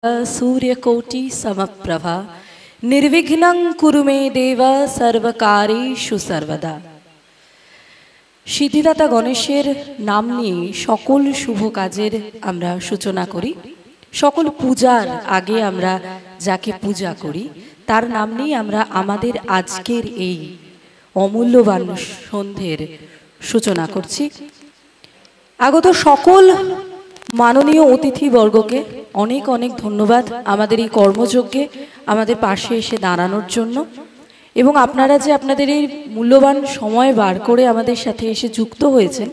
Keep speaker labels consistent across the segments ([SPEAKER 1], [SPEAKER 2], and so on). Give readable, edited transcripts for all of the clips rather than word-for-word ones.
[SPEAKER 1] सूर्यकोटि समप्रभा निर्विघ्नं कुरु मे देव सर्वकारेषु सर्वदा। সিদ্ধিদাতা গণেশের নাম নিয়ে সকল শুভ কাজের আমরা সূচনা করি। সকল পূজার আগে আমরা যাকে পূজা করি তার নাম নিয়ে আমরা আমাদের আজকের এই অমূল্যবান সন্ধ্যের সূচনা করছি। আগত সকল মাননীয় অতিথিবর্গকে অনেক অনেক ধন্যবাদ আমাদের এই কর্মযজ্ঞে আমাদের পাশে এসে দাঁড়ানোর জন্য, এবং আপনারা যে আপনাদের এই মূল্যবান সময় বার করে আমাদের সাথে এসে যুক্ত হয়েছেন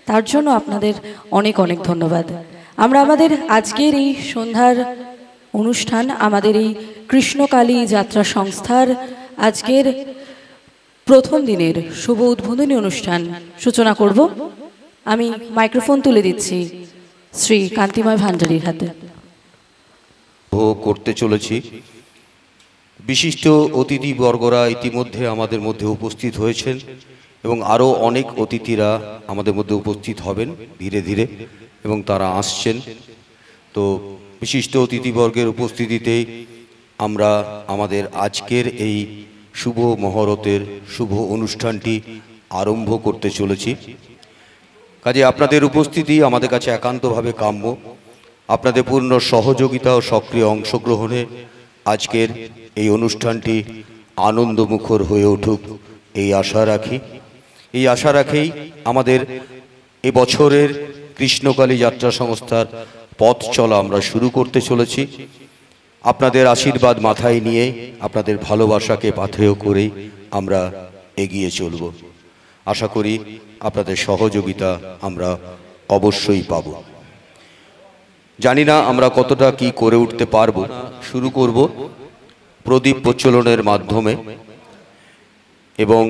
[SPEAKER 1] তার জন্য আপনাদের অনেক অনেক ধন্যবাদ। আমরা আমাদের আজকের এই সন্ধ্যার অনুষ্ঠান আমাদের এই কৃষ্ণকালী যাত্রা সংস্থার আজকের প্রথম দিনের শুভ উদ্বোধনী অনুষ্ঠান সূচনা করব। আমি মাইক্রোফোন তুলে দিচ্ছি শ্রী কান্তিময় ভান্ডারীর হাতে।
[SPEAKER 2] করতে চলেছি। বিশিষ্ট অতিথিবর্গরা ইতিমধ্যে আমাদের মধ্যে উপস্থিত হয়েছেন এবং আরও অনেক অতিথিরা আমাদের মধ্যে উপস্থিত হবেন ধীরে ধীরে, এবং তারা আসছেন। তো বিশিষ্ট অতিথিবর্গের উপস্থিতিতেই আমরা আমাদের আজকের এই শুভ মহরতের শুভ অনুষ্ঠানটি আরম্ভ করতে চলেছি। কাজে আপনাদের উপস্থিতি আমাদের কাছে একান্তভাবে কাম্য। আপনাদের পূর্ণ সহযোগিতা ও সক্রিয় অংশগ্রহণে আজকের এই অনুষ্ঠানটি আনন্দমুখর হয়ে উঠুক এই আশা রাখি। এই আশা রাখেই আমাদের এবছরের কৃষ্ণকালী যাত্রা সংস্থার পথ চলা আমরা শুরু করতে চলেছি। আপনাদের আশীর্বাদ মাথায় নিয়ে, আপনাদের ভালোবাসাকে পাথেয় করেই আমরা এগিয়ে চলব। আশা করি আপনাদের সহযোগিতা আমরা অবশ্যই পাব। জানি না আমরা কতটা কি করে উঠতে পারব। শুরু করব প্রদীপ প্রজ্বলনের মাধ্যমে, এবং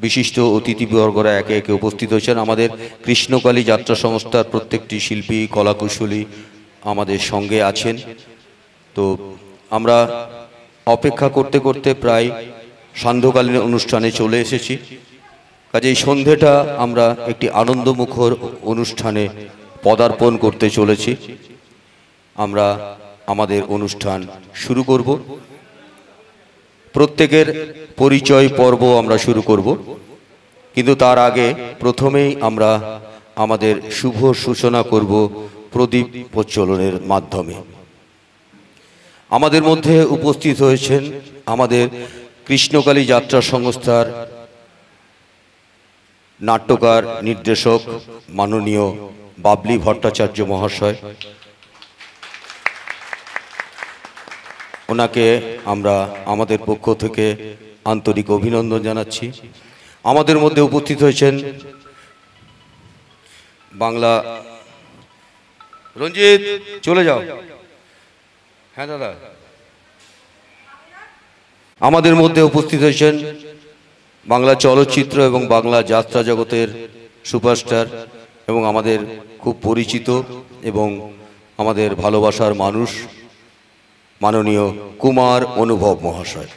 [SPEAKER 2] বিশিষ্ট অতিথিবর্গরা একে একে উপস্থিত হয়েছেন। আমাদের কৃষ্ণকালী যাত্রা সংস্থার প্রত্যেকটি শিল্পী কলাকুশলী আমাদের সঙ্গে আছেন। তো আমরা অপেক্ষা করতে করতে প্রায় সান্ধ্যকালীন অনুষ্ঠানে চলে এসেছি। কাজে এই সন্ধ্যেটা আমরা একটি আনন্দমুখর অনুষ্ঠানে পদার্পণ করতে চলেছি। আমরা আমাদের অনুষ্ঠান শুরু করব। প্রত্যেকের পরিচয় পর্ব আমরা শুরু করব, কিন্তু তার আগে প্রথমেই আমরা আমাদের শুভ সূচনা করব প্রদীপ প্রজ্বলনের মাধ্যমে। আমাদের মধ্যে উপস্থিত হয়েছেন আমাদের কৃষ্ণকালী যাত্রা সংস্থার নাট্যকার নির্দেশক মাননীয় বাবলি ভট্টাচার্য মহাশয়। ওনাকে আমরা আমাদের পক্ষ থেকে আন্তরিক অভিনন্দন জানাচ্ছি। আমাদের মধ্যে উপস্থিত হয়েছেন বাংলা রঞ্জিত, চলে যাও। হ্যাঁ দাদা। আমাদের মধ্যে উপস্থিত হয়েছেন বাংলা চলচ্চিত্র এবং বাংলা যাত্রা জগতের সুপারস্টার এবং আমাদের খুব পরিচিত এবং আমাদের ভালোবাসার মানুষ মাননীয় কুমার অনুভব মহাশয়,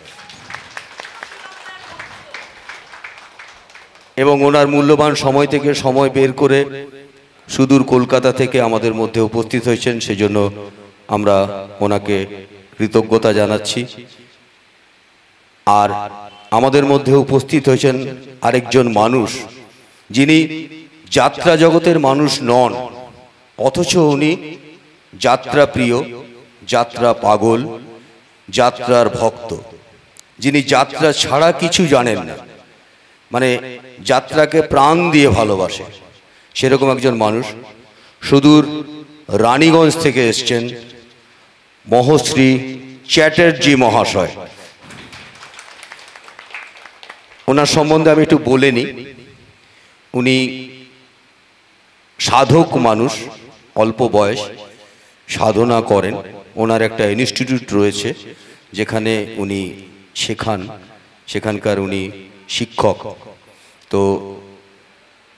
[SPEAKER 2] এবং ওনার মূল্যবান সময় থেকে সময় বের করে সুদূর কলকাতা থেকে আমাদের মধ্যে উপস্থিত হয়েছেন। সেজন্য আমরা ওনাকে কৃতজ্ঞতা জানাচ্ছি। আর আমাদের মধ্যে উপস্থিত হয়েছেন আরেকজন মানুষ যিনি যাত্রা জগতের মানুষ নন, অথচ উনি যাত্রা প্রিয়, যাত্রা পাগল, যাত্রার ভক্ত, যিনি যাত্রা ছাড়া কিছু জানেন না, মানে যাত্রাকে প্রাণ দিয়ে ভালোবাসে, সেরকম একজন মানুষ। সুদূর রানীগঞ্জ থেকে এসছেন মহশ্রী চ্যাটার্জি মহাশয়। ওনার সম্বন্ধে আমি একটু বলে নিই। উনি সাধক মানুষ, অল্প বয়স, সাধনা করেন। ওনার একটা ইনস্টিটিউট রয়েছে যেখানে উনি শেখান, সেখানকার উনি শিক্ষক। তো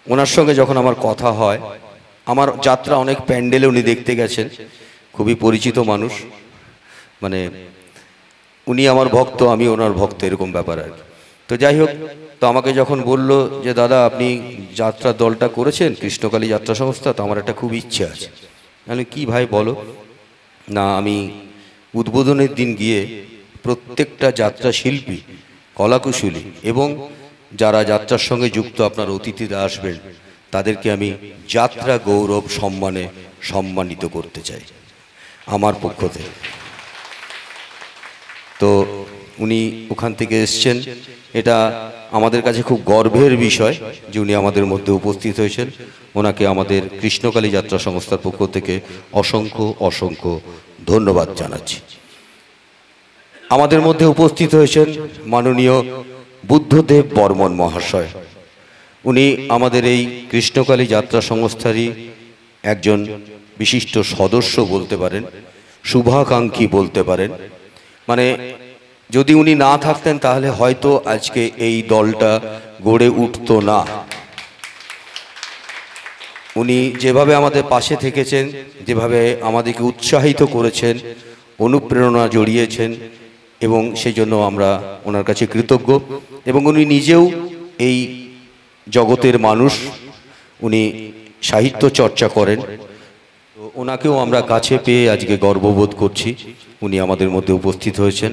[SPEAKER 2] ওনার সঙ্গে যখন আমার কথা হয়, আমার যাত্রা অনেক প্যান্ডেলে উনি দেখতে গেছেন, খুবই পরিচিত মানুষ, মানে উনি আমার ভক্ত, আমি ওনার ভক্ত, এরকম ব্যাপার আর কি। তো যাই হোক, তো আমাকে যখন বলল যে দাদা আপনি যাত্রার দলটা করেছেন কৃষ্ণকালী যাত্রা সংস্থা, তো আমার একটা খুব ইচ্ছে আছে। আমি কি ভাই বলো? না, আমি উদ্বোধনের দিন গিয়ে প্রত্যেকটা যাত্রা শিল্পী, কলাকুশলী এবং যারা যাত্রার সঙ্গে যুক্ত আপনার অতিথিরা আসবেন তাদেরকে আমি যাত্রা গৌরব সম্মানে সম্মানিত করতে চাই আমার পক্ষ থেকে। তো উনি ওখান থেকে এসছেন, এটা আমাদের কাছে খুব গর্বের বিষয় যে উনি আমাদের মধ্যে উপস্থিত হয়েছেন। ওনাকে আমাদের কৃষ্ণকালী যাত্রা সংস্থার পক্ষ থেকে অসংখ্য অসংখ্য ধন্যবাদ জানাচ্ছি। আমাদের মধ্যে উপস্থিত হয়েছেন মাননীয় বুদ্ধদেব বর্মন মহাশয়। উনি আমাদের এই কৃষ্ণকালী যাত্রা সংস্থারই একজন বিশিষ্ট সদস্য বলতে পারেন, শুভাকাঙ্ক্ষী বলতে পারেন। মানে যদি উনি না থাকতেন তাহলে হয়তো আজকে এই দলটা গড়ে উঠতো না। উনি যেভাবে আমাদের পাশে থেকেছেন, যেভাবে আমাদেরকে উৎসাহিত করেছেন, অনুপ্রেরণা জড়িয়েছেন, এবং সেই জন্য আমরা ওনার কাছে কৃতজ্ঞ। এবং উনি নিজেও এই জগতের মানুষ, উনি সাহিত্য চর্চা করেন। তো ওনাকেও আমরা কাছে পেয়ে আজকে গর্ববোধ করছি, উনি আমাদের মধ্যে উপস্থিত হয়েছেন।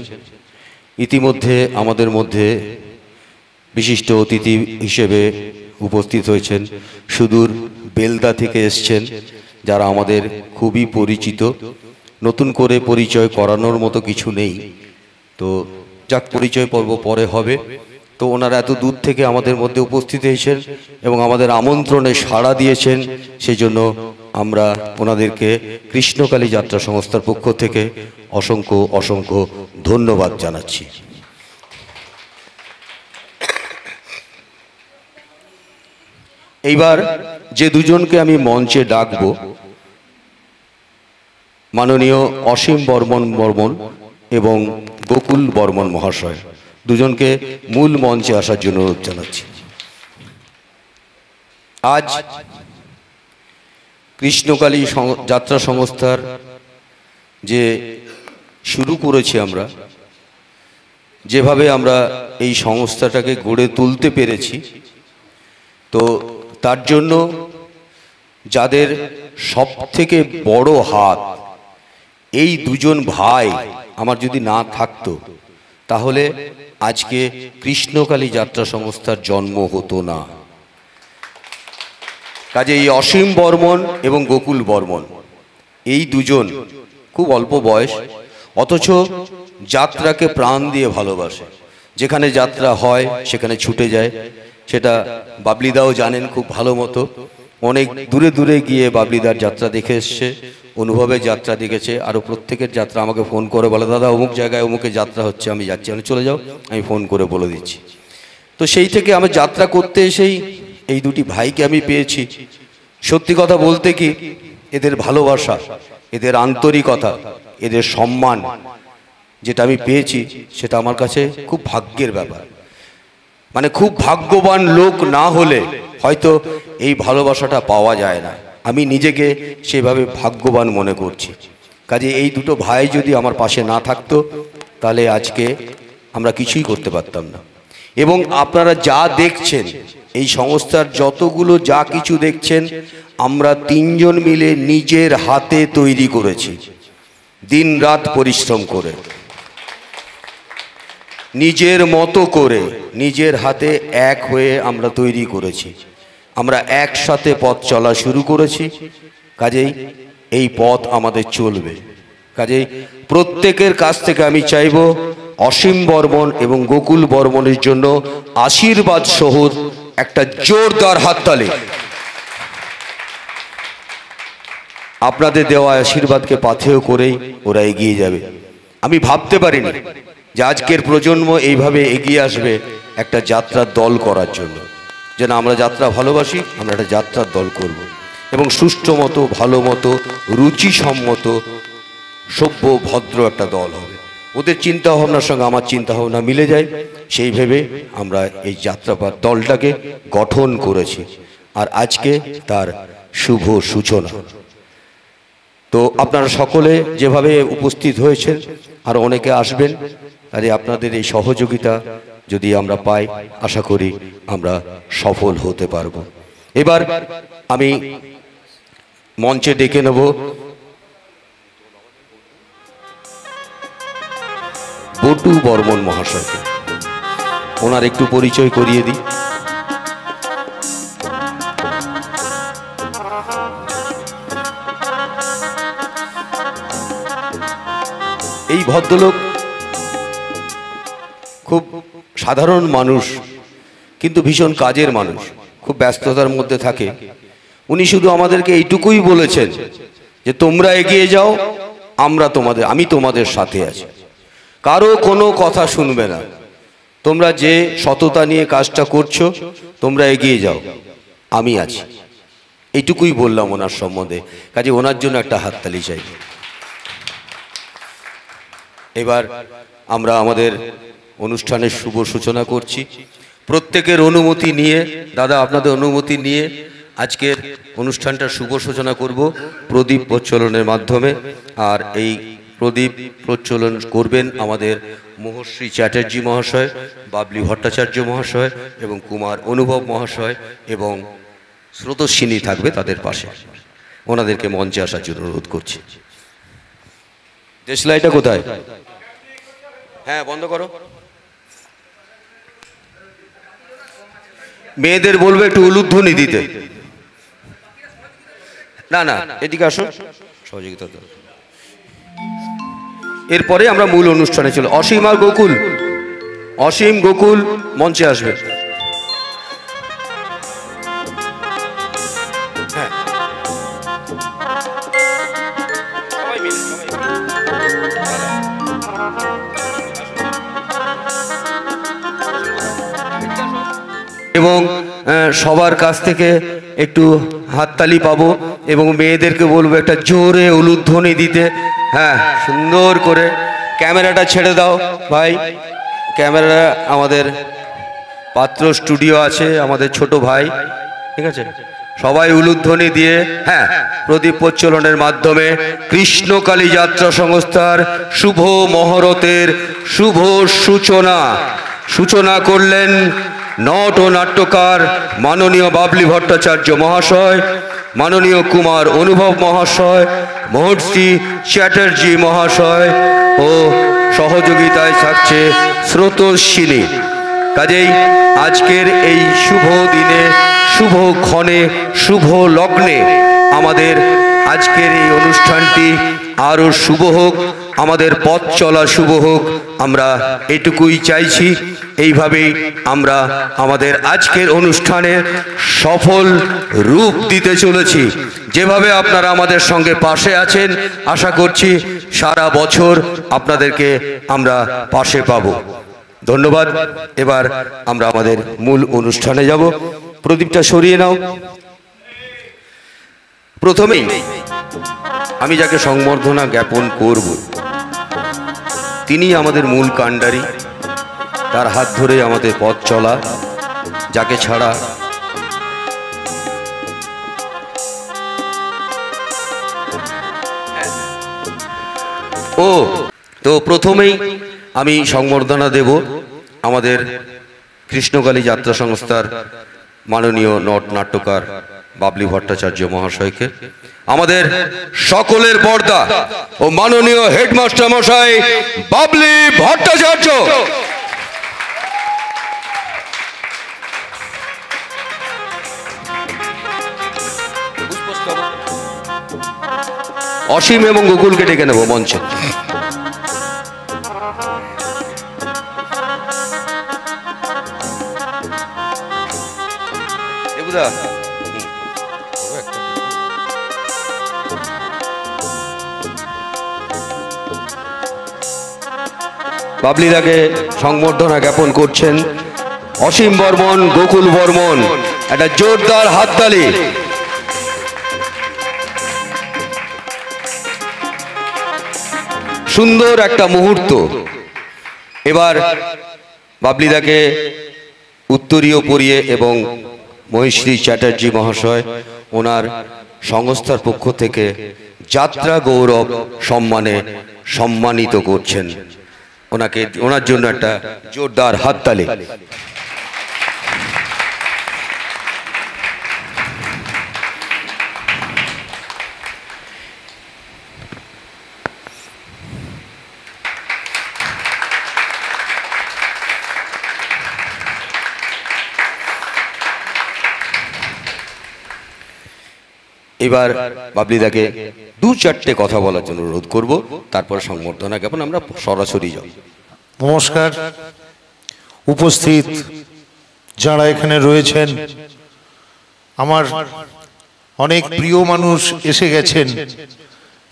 [SPEAKER 2] ইতিমধ্যে আমাদের মধ্যে বিশিষ্ট অতিথি হিসেবে উপস্থিত হয়েছেন সুদূর বেলদা থেকে এসছেন, যারা আমাদের খুবই পরিচিত। নতুন করে পরিচয় করানোর মতো কিছু নেই, তো যাক পরিচয় পর্ব পরে হবে। তো ওনারা এত দূর থেকে আমাদের মধ্যে উপস্থিত হয়েছেন এবং আমাদের আমন্ত্রণে সাড়া দিয়েছেন, সেই জন্য আমরা ওনাদেরকে কৃষ্ণকালী যাত্রা সংস্থার পক্ষ থেকে অসংখ্য অসংখ্য ধন্যবাদ জানাচ্ছি। এইবার যে দুজনকে আমি মঞ্চে ডাকবো, মাননীয় অসীম বর্মন এবং গোকুল বর্মন মহাশয়, দুজনকে মূল মঞ্চে আসার জন্য অনুরোধ জানাচ্ছি। আজ কৃষ্ণকালী যাত্রা সংস্থার যে শুরু করেছি আমরা, যেভাবে আমরা এই সংস্থাটাকে গড়ে তুলতে পেরেছি, তো তার জন্য যাদের সব থেকে বড় হাত, এই দুজন ভাই আমার যদি না থাকতো তাহলে আজকে কৃষ্ণকালী যাত্রা সংস্থার জন্ম হতো না। কাজে এই অসীম বর্মন এবং গোকুল বর্মন, এই দুজন খুব অল্প বয়স, অথচ যাত্রাকে প্রাণ দিয়ে ভালোবাসে। যেখানে যাত্রা হয় সেখানে ছুটে যায়, সেটা বাবলিদাও জানেন খুব ভালো মতো। অনেক দূরে দূরে গিয়ে বাবলিদার যাত্রা দেখে এসছে, অনুভবের যাত্রা দেখেছে। আরও প্রত্যেকের যাত্রা আমাকে ফোন করে বলে, দাদা অমুক জায়গায় অমুকের যাত্রা হচ্ছে, আমি যাচ্ছি। আমি চলে যাও, আমি ফোন করে বলে দিচ্ছি। তো সেই থেকে আমি যাত্রা করতে এসেই এই দুটি ভাইকে আমি পেয়েছি। সত্যি কথা বলতে কি, এদের ভালোবাসা, এদের আন্তরিকতা, এদের সম্মান যেটা আমি পেয়েছি, সেটা আমার কাছে খুব ভাগ্যের ব্যাপার। মানে খুব ভাগ্যবান লোক না হলে হয়তো এই ভালোবাসাটা পাওয়া যায় না। আমি নিজেকে সেভাবে ভাগ্যবান মনে করছি। কাজে এই দুটো ভাই যদি আমার পাশে না থাকতো তাহলে আজকে আমরা কিছুই করতে পারতাম না। এবং আপনারা যা দেখছেন, এই সংস্থার যতগুলো যা কিছু দেখছেন, আমরা তিনজন মিলে নিজের হাতে তৈরি করেছি, দিন রাত পরিশ্রম করে, নিজের মতো করে, নিজের হাতে এক হয়ে আমরা তৈরি করেছি। আমরা একসাথে পথ চলা শুরু করেছি, কাজেই এই পথ আমাদের চলবে। কাজেই প্রত্যেকের কাছ থেকে আমি চাইব অসীম বর্মন এবং গোকুল বর্মনের জন্য আশীর্বাদ সহ একটা জোরদার হাততালি। আপনাদের দেওয়া আশীর্বাদকে পাথেয় করেই ওরা এগিয়ে যাবে। আমি ভাবতে পারিনি যে আজকের প্রজন্ম এইভাবে এগিয়ে আসবে একটা যাত্রার দল করার জন্য। যেন আমরা যাত্রা ভালোবাসি, আমরা একটা যাত্রার দল করব এবং সুষ্ঠু মতো, ভালো মতো, রুচিসম্মত, সভ্য, ভদ্র একটা দল হবে। ওদের চিন্তা ভাবনার সঙ্গে আমার চিন্তা ভাবনা মিলে যায়, সেই ভেবে আমরা এই যাত্রাপাত দলটাকে গঠন করেছি। আর আজকে তার শুভ সূচনা। তো আপনারা সকলে যেভাবে উপস্থিত হয়েছেন, আর অনেকে আসবেন, আরে আপনাদের এই সহযোগিতা যদি আমরা পাই, আশা করি আমরা সফল হতে পারব। এবার আমি মঞ্চে ডেকে নেব বটু বর্মন মহাশয়কে। ওনার একটু পরিচয় করিয়ে দিই। এই ভদ্রলোক খুব সাধারণ মানুষ, কিন্তু ভীষণ কাজের মানুষ, খুব ব্যস্ততার মধ্যে থাকে। উনি শুধু আমাদেরকে এইটুকুই বলেছেন যে তোমরা এগিয়ে যাও, আমি তোমাদের সাথে আছি, কারো কোনো কথা শুনবে না, তোমরা যে সততা নিয়ে কাজটা করছো তোমরা এগিয়ে যাও, আমি আছি। এইটুকুই বললাম ওনার সম্বন্ধে। কাজে ওনার জন্য একটা হাততালি চাই। এবার আমরা আমাদের অনুষ্ঠানের শুভ সূচনা করছি। প্রত্যেকের অনুমতি নিয়ে, দাদা আপনাদের অনুমতি নিয়ে আজকের অনুষ্ঠানটা শুভ সূচনা করব প্রদীপ প্রজ্বলনের মাধ্যমে। আর এই প্রদীপ প্রজ্বলন করবেন আমাদের মহর্ষি চ্যাটার্জি মহাশয়, বাবলি ভট্টাচার্য মহাশয় এবং কুমার অনুভব মহাশয়, এবং স্রোতস্বিনী থাকবে তাদের পাশে। ওনাদেরকে মঞ্চে আসার জন্য অনুরোধ করছি। দেশলাইটা কোথায়? হ্যাঁ, বন্ধ করো। মেয়েদের বলবে একটু উলুধ্বনি দিতে। না না, এদিকে আসো, সহযোগিতা। এরপরে আমরা মূল অনুষ্ঠানে চলে। অসীম আর গোকুল, অসীম গোকুল মঞ্চে আসবে। হ্যাঁ, এবং সবার কাছ থেকে একটু হাততালি পাবো, এবং মেয়েদেরকে বলবো একটা জোরে উলুধ্বনি দিতে। হ্যাঁ, সুন্দর করে। ক্যামেরাটা ছেড়ে দাও ভাই, ক্যামেরা আমাদের পাত্র স্টুডিও আছে, আমাদের ছোট ভাই, ঠিক আছে? সবাই উলুধ্বনি দিয়ে, হ্যাঁ, প্রদীপ প্রজ্বলনের মাধ্যমে কৃষ্ণকালী যাত্রা সংস্থার শুভ মহরতের শুভ সূচনা করলেন নট ও নাট্যকার মাননীয় বাবলি ভট্টাচার্য মহাশয়, মাননীয় কুমার অনুভব মহাশয়, মহর্ষি চ্যাটার্জি মহাশয় ও সহযোগিতায় থাকছে স্রোতস্বিনী। কাজেই আজকের এই শুভ দিনে, শুভ ক্ষণে, শুভ লগ্নে আমাদের আজকের এই অনুষ্ঠানটি আরও শুভ হোক, আমাদের পথ চলা শুভ হোক, আমরা এটুকুই চাইছি। এইভাবেই আমরা আমাদের আজকের অনুষ্ঠানের সফল রূপ দিতে চলেছি। যেভাবে আপনারা আমাদের সঙ্গে পাশে আছেন, আশা করছি সারা বছর আপনাদেরকে আমরা পাশে পাব। ধন্যবাদ। এবার আমরা আমাদের মূল অনুষ্ঠানে যাব। প্রদীপটা সরিয়ে নাও। প্রথমেই আমি যাকে সংবর্ধনা জ্ঞাপন করব, তিনি আমাদের মূল কাণ্ডারি, তার হাত ধরে আমাদের পথ চলা, যাকে ছাড়া তো প্রথমেই আমি সংবর্ধনা দেব আমাদের কৃষ্ণকালী যাত্রা সংস্থার মাননীয় নট নাট্যকার বাবলি ভট্টাচার্য মহাশয়কে, আমাদের সকলের পর্দা ও মাননীয় হেডমাস্টার মশাই বাবলি ভট্টাচার্য, অসীম এবং গোকুলকে ডেকে নেব মঞ্চে। বাবলিদাকে সংবর্ধনা জ্ঞাপন করছেন অসীম বর্মন, গোকুল বর্মন। একটা জোরদার হাততালি। সুন্দর একটা মুহূর্ত। এবার বাবলিদাকে উত্তরীয় পরিয়ে এবং মহেশ্রী চ্যাটার্জি মহাশয় ওনার সংস্থার পক্ষ থেকে যাত্রা গৌরব সম্মানে সম্মানিত করছেন। ওনার জন্য একটা জোরদার হাততালি। এবার বাবলিদাকে দু চারটে কথা বলার জন্য অনুরোধ করব, তারপর সংবর্ধনা জ্ঞাপন আমরা সরাসরি যাব।
[SPEAKER 3] নমস্কার। উপস্থিত যারা এখানে রয়েছেন, আমার অনেক প্রিয় মানুষ এসে গেছেন,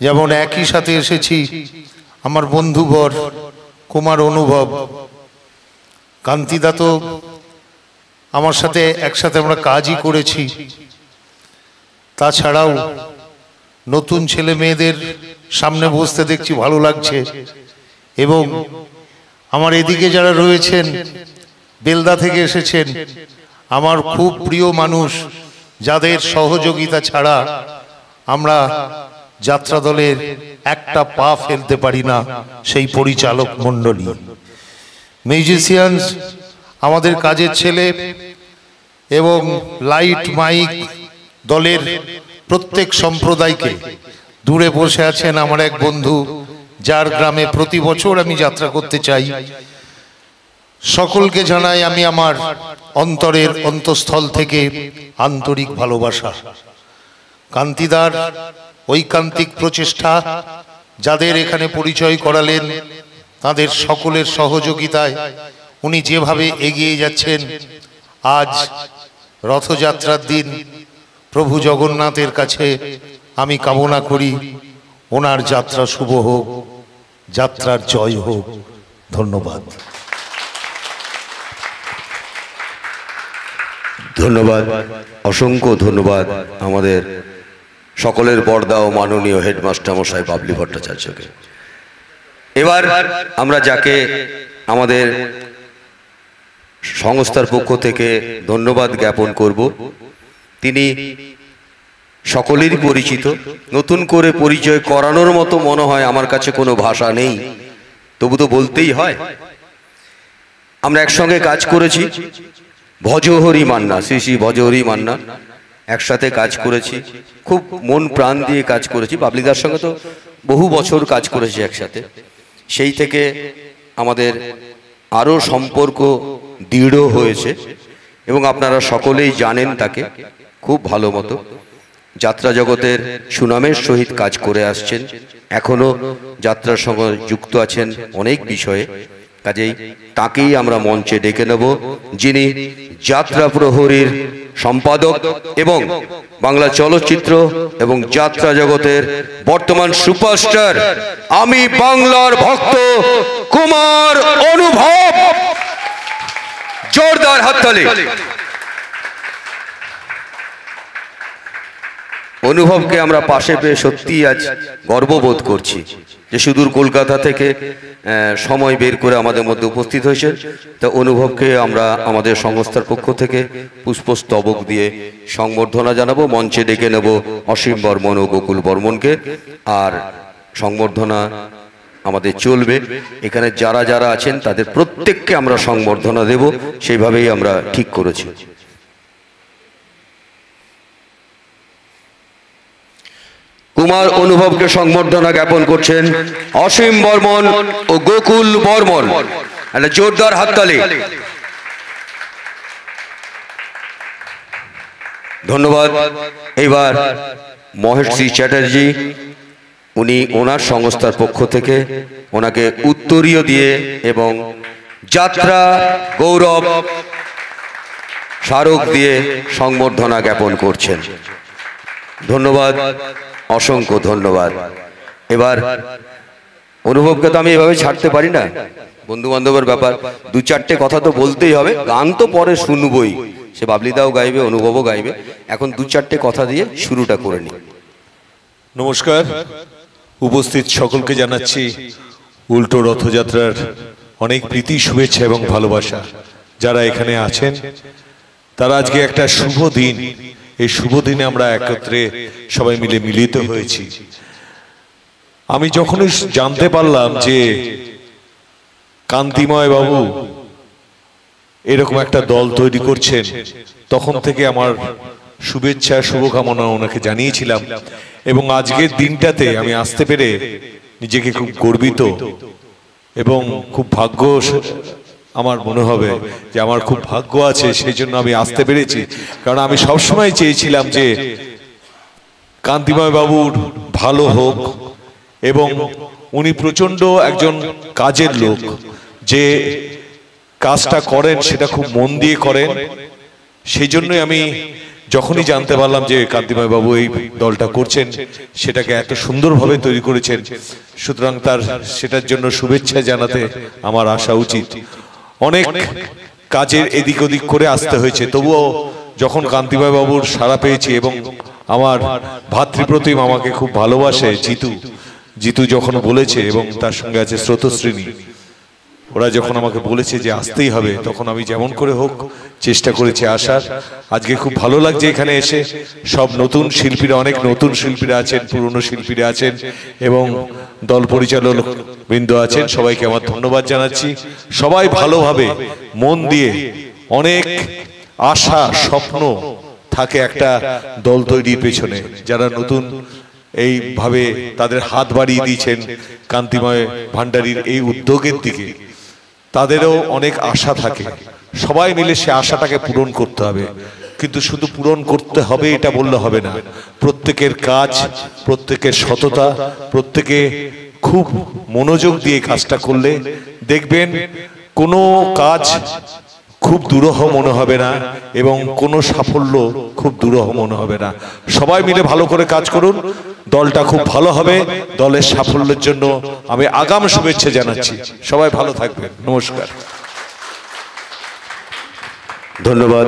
[SPEAKER 3] যেমন একই সাথে এসেছি আমার বন্ধুবর কুমার অনুভব, কান্তিদা তো আমার সাথে একসাথে আমরা কাজই করেছি। তাছাড়াও নতুন ছেলে মেয়েদের সামনে বসতে দেখছি ভালো লাগছে। এবং আমার এদিকে যারা রয়েছেন, বেলদা থেকে এসেছেন, আমার খুব প্রিয় মানুষ, যাদের সহযোগিতা ছাড়া আমরা যাত্রা দলের একটা পা ফেলতে পারি না, সেই পরিচালক মণ্ডলী, মিউজিশিয়ানস, আমাদের কাজের ছেলে এবং লাইট মাইক দলের প্রত্যেক সম্প্রদায়কে। দূরে বসে আছেন আমার এক বন্ধু, যার গ্রামে প্রতি বছর আমি যাত্রা করতে চাই। সকলকে জানাই আমি আমার অন্তরের অন্তঃস্থল থেকে আন্তরিক ভালোবাসা। কান্তিদার ঐকান্তিক প্রচেষ্টা, যাদের এখানে পরিচয় করালেন, তাদের সকলের সহযোগিতায় উনি যেভাবে এগিয়ে যাচ্ছেন, আজ রথযাত্রার দিন প্রভু জগন্নাথের কাছে আমি কামনা করি ওনার যাত্রা শুভ হোক, যাত্রার জয় হোক। ধন্যবাদ।
[SPEAKER 2] ধন্যবাদ, অসংখ্য ধন্যবাদ আমাদের সকলের বর্দা ও মাননীয় হেডমাস্টার মশাই বাবলি ভট্টাচার্যকে। এবার আমরা যাকে আমাদের সংস্থার পক্ষ থেকে ধন্যবাদ জ্ঞাপন করব, তিনি সকলেরই পরিচিত। নতুন করে পরিচয় করানোর মতো মনে হয় আমার কাছে কোনো ভাষা নেই, তবু তো বলতেই হয়। আমরা একসঙ্গে কাজ করেছি, ভজহরি মান্না, শ্রী শ্রী ভজহরি মান্না, একসাথে কাজ করেছি, খুব মন প্রাণ দিয়ে কাজ করেছি। বাবলিদার সঙ্গে তো বহু বছর কাজ করেছি একসাথে। সেই থেকে আমাদের আরও সম্পর্ক দৃঢ় হয়েছে এবং আপনারা সকলেই জানেন তাকে খুব ভালো মতো। যাত্রা জগতের সুনামের সহিত কাজ করে আসছেন, এখনো যাত্রার সঙ্গে যুক্ত আছেন অনেক বিষয়ে। কাজেই তাকেই আমরা মঞ্চে ডেকে নেব, যিনি যাত্রা প্রহরীর সম্পাদক এবং বাংলা চলচ্চিত্র এবং যাত্রা জগতের বর্তমান সুপারস্টার, আমি বাংলার ভক্ত কুমার অনুভব। জোরদার হাততালি। অনুভবকে আমরা পাশে পেয়ে সত্যিই আজ গর্ববোধ করছি যে সুদূর কলকাতা থেকে সময় বের করে আমাদের মধ্যে উপস্থিত হয়েছে। তা অনুভবকে আমরা আমাদের সংস্থার পক্ষ থেকে পুষ্পস্তবক দিয়ে সংবর্ধনা জানাবো। মঞ্চে ডেকে নেব অসীম বর্মন ও গোকুল বর্মনকে। আর সংবর্ধনা আমাদের চলবে, এখানে যারা যারা আছেন তাদের প্রত্যেককে আমরা সংবর্ধনা দেব, সেইভাবেই আমরা ঠিক করেছি। কুমার অনুভবকে সংবর্ধনা জ্ঞাপন করছেন অসীম বর্মন ও গোকুল বর্মন। একটা জোরদার হাততালি। ধন্যবাদ। এবার মহেশশ্রী চ্যাটার্জি, উনি ওনার সংস্থার পক্ষ থেকে ওনাকে উত্তরীয় দিয়ে এবং যাত্রা গৌরব স্মারক দিয়ে সংবর্ধনা জ্ঞাপন করছেন। ধন্যবাদ, অসংখ্য ধন্যবাদ। এবার অনুভবকে তো আমি এভাবে ছাড়তে পারি না, বন্ধু বান্ধবের ব্যাপার, দু চারটে কথা তো বলতেই হবে। গান তো পরে শুনবই, সে বাবলিদাও গাইবে, অনুভবও গাইবে। এখন দু চারটে কথা দিয়ে শুরুটা করে নি।
[SPEAKER 4] নমস্কার। উপস্থিত সকলকে জানাচ্ছি উল্টো রথযাত্রার অনেক প্রীতি, শুভেচ্ছা এবং ভালোবাসা। যারা এখানে আছেন তারা আজকে একটা শুভ দিন, এই শুভ দিনে আমরা একত্রে সবাই মিলে মিলিত হয়েছি। আমি যখনই জানতে পারলাম যে কান্তিময় বাবু এরকম একটা দল তৈরি করছেন, তখন থেকে আমার শুভেচ্ছা শুভকামনা ওনাকে জানিয়েছিলাম। এবং আজকের দিনটাতে আমি আসতে পেরে নিজেকে খুব গর্বিত এবং খুব ভাগ্য, আমার মনে হবে যে আমার খুব ভাগ্য আছে, সেই জন্য আমি আসতে পেরেছি। কারণ আমি সবসময় চেয়েছিলাম যে কান্তিময় বাবুর ভালো হোক, এবং উনি প্রচণ্ড একজন কাজের লোক, যে কাজটা করেন সেটা খুব মন দিয়ে করেন। সেই জন্যই আমি যখনই জানতে পারলাম যে কান্তিময় বাবু এই দলটা করছেন, সেটাকে এত সুন্দরভাবে তৈরি করেছেন, সুতরাং তার সেটার জন্য শুভেচ্ছা জানাতে আমার আসা উচিত। অনেক কাজের এদিক ওদিক করে আসতে হয়েছে, তবুও যখন কান্তিময় বাবুর সাড়া পেয়েছি, এবং আমার ভাতৃপ্রতিম আমাকে খুব ভালোবাসে জিতু যখন বলেছে, এবং তার সঙ্গে আছে স্রোতশ্রেণী, ওরা যখন আমাকে বলেছে যে আসতেই হবে, তখন আমি যেমন করে হোক চেষ্টা করেছি আসার। আজকে খুব ভালো লাগছে এখানে এসে। সব নতুন শিল্পীরা, অনেক নতুন শিল্পীরা আছেন, পুরনো শিল্পীরা আছেন, এবং দল পরিচালক বৃন্দ আছেন। সবাইকে আমার ধন্যবাদ জানাচ্ছি। সবাই ভালোভাবে মন দিয়ে, অনেক আশা স্বপ্ন থাকে একটা দল তৈরির পেছনে। যারা নতুন এইভাবে তাদের হাত বাড়িয়ে দিয়েছেন কান্তিময় ভান্ডারীর এই উদ্যোগের দিকে, তাদেরও অনেক আশা থাকে। সবাই মিলে সে আশাটাকে পূরণ করতে হবে, কিন্তু শুধু পূরণ করতে হবে এটা বললে হবে না। প্রত্যেকের কাজ, প্রত্যেকের সততা, প্রত্যেকে খুব মনোযোগ দিয়ে কাজটা করলে দেখবেন কোনো কাজ খুব দুরূহ মনে হবে না, এবং কোনো সাফল্য খুব দুরূহ মনে হবে না। সবাই মিলে ভালো করে কাজ করুন, দলটা খুব ভালো হবে। দলের সাফল্যের জন্য আমি আগাম শুভেচ্ছা জানাচ্ছি। সবাই ভালো থাকবেন। নমস্কার।
[SPEAKER 2] ধন্যবাদ,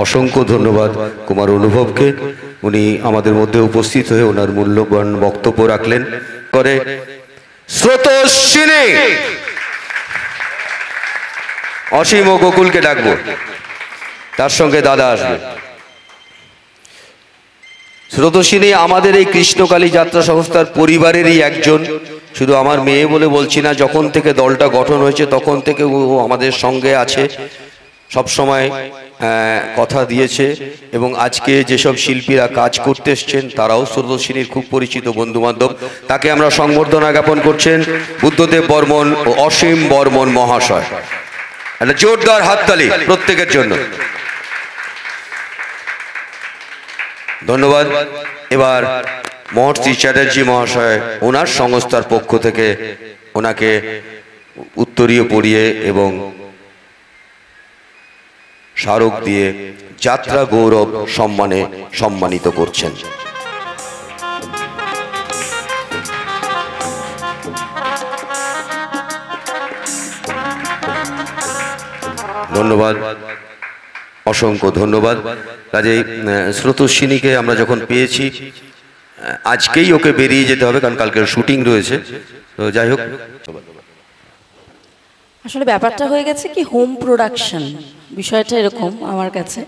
[SPEAKER 2] অসংখ্য ধন্যবাদ কুমার অনুভবকে। উনি আমাদের মধ্যে উপস্থিত হয়ে ওনার মূল্যবান বক্তব্য রাখলেন। করে স্রোতস্বিনী অসীম ও গোকুলকে ডাকবো, তার সঙ্গে দাদা আসবে। স্রোতস্বিনী আমাদের এই কৃষ্ণকালী যাত্রা সংস্থার পরিবারেরই একজন। শুধু আমার মেয়ে বলে বলছি না, যখন থেকে দলটা গঠন হয়েছে তখন থেকে ও আমাদের সঙ্গে আছে, সব সময় কথা দিয়েছে। এবং আজকে যেসব শিল্পীরা কাজ করতে এসছেন তারাও স্রোতস্বিনীর খুব পরিচিত বন্ধু বান্ধব। তাকে আমরা সংবর্ধনা জ্ঞাপন করছেন বুদ্ধদেব বর্মন ও অসীম বর্মন মহাশয়। একটা জোরদার হাততালি প্রত্যেকের জন্য। ধন্যবাদ। এবার মহর্ষি চ্যাটার্জি মহাশয় ওনার সংস্থার পক্ষ থেকে ওনাকে উত্তরীয় পরিয়ে এবং স্মারক দিয়ে যাত্রা গৌরব সম্মানে সম্মানিত করছেন। ধন্যবাদ, অসংখ্য ধন্যবাদ। কাজেই স্রোতস্বিনীকে আমরা যখন পেয়েছি, আজকেই ওকে বেরিয়ে যেতে হবে, কারণ কালকের শুটিং রয়েছে। তো যাই হোক,
[SPEAKER 1] আসলে ব্যাপারটা হয়ে গেছে কি, হোম প্রোডাকশন বিষয়টা এরকম আমার কাছে।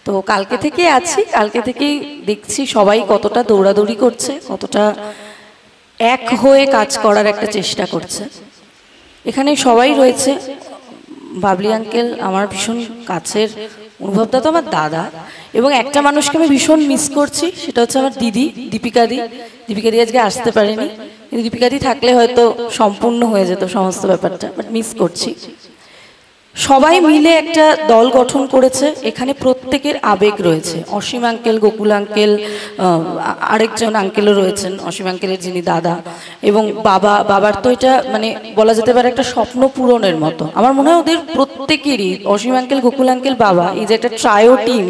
[SPEAKER 1] তো কালকে থেকে আছি, কালকে থেকেই দেখছি সবাই কতটা দৌড়াদৌড়ি করছে, কতটা এক হয়ে কাজ করার একটা চেষ্টা করছে। এখানে সবাই রয়েছে। বাবলি আঙ্কেল আমার ভীষণ কাছের, অনুভবদা তো আমার দাদা, এবং একটা মানুষকে আমি ভীষণ মিস করছি, সেটা হচ্ছে আমার দিদি দীপিকাদি। দীপিকাদি আজকে আসতে পারেনি, কিন্তু দীপিকাদি থাকলে হয়তো সম্পূর্ণ হয়ে যেত সমস্ত ব্যাপারটা, বাট মিস করছি। সবাই মিলে একটা দল গঠন করেছে, এখানে প্রত্যেকের আবেগ রয়েছে। অসীম আঙ্কেল, গোকুল আঙ্কেল, আরেকজন আঙ্কেলও রয়েছেন অসীম আঙ্কেলের যিনি দাদা, এবং বাবার তো এটা মানে বলা যেতে পারে একটা স্বপ্ন পূরণের মতো। আমার মনে হয় ওদের প্রত্যেকেরই, অসীম আঙ্কেল, গোকুল আঙ্কেল, বাবা, এই যে একটা ট্রায়ো টিম,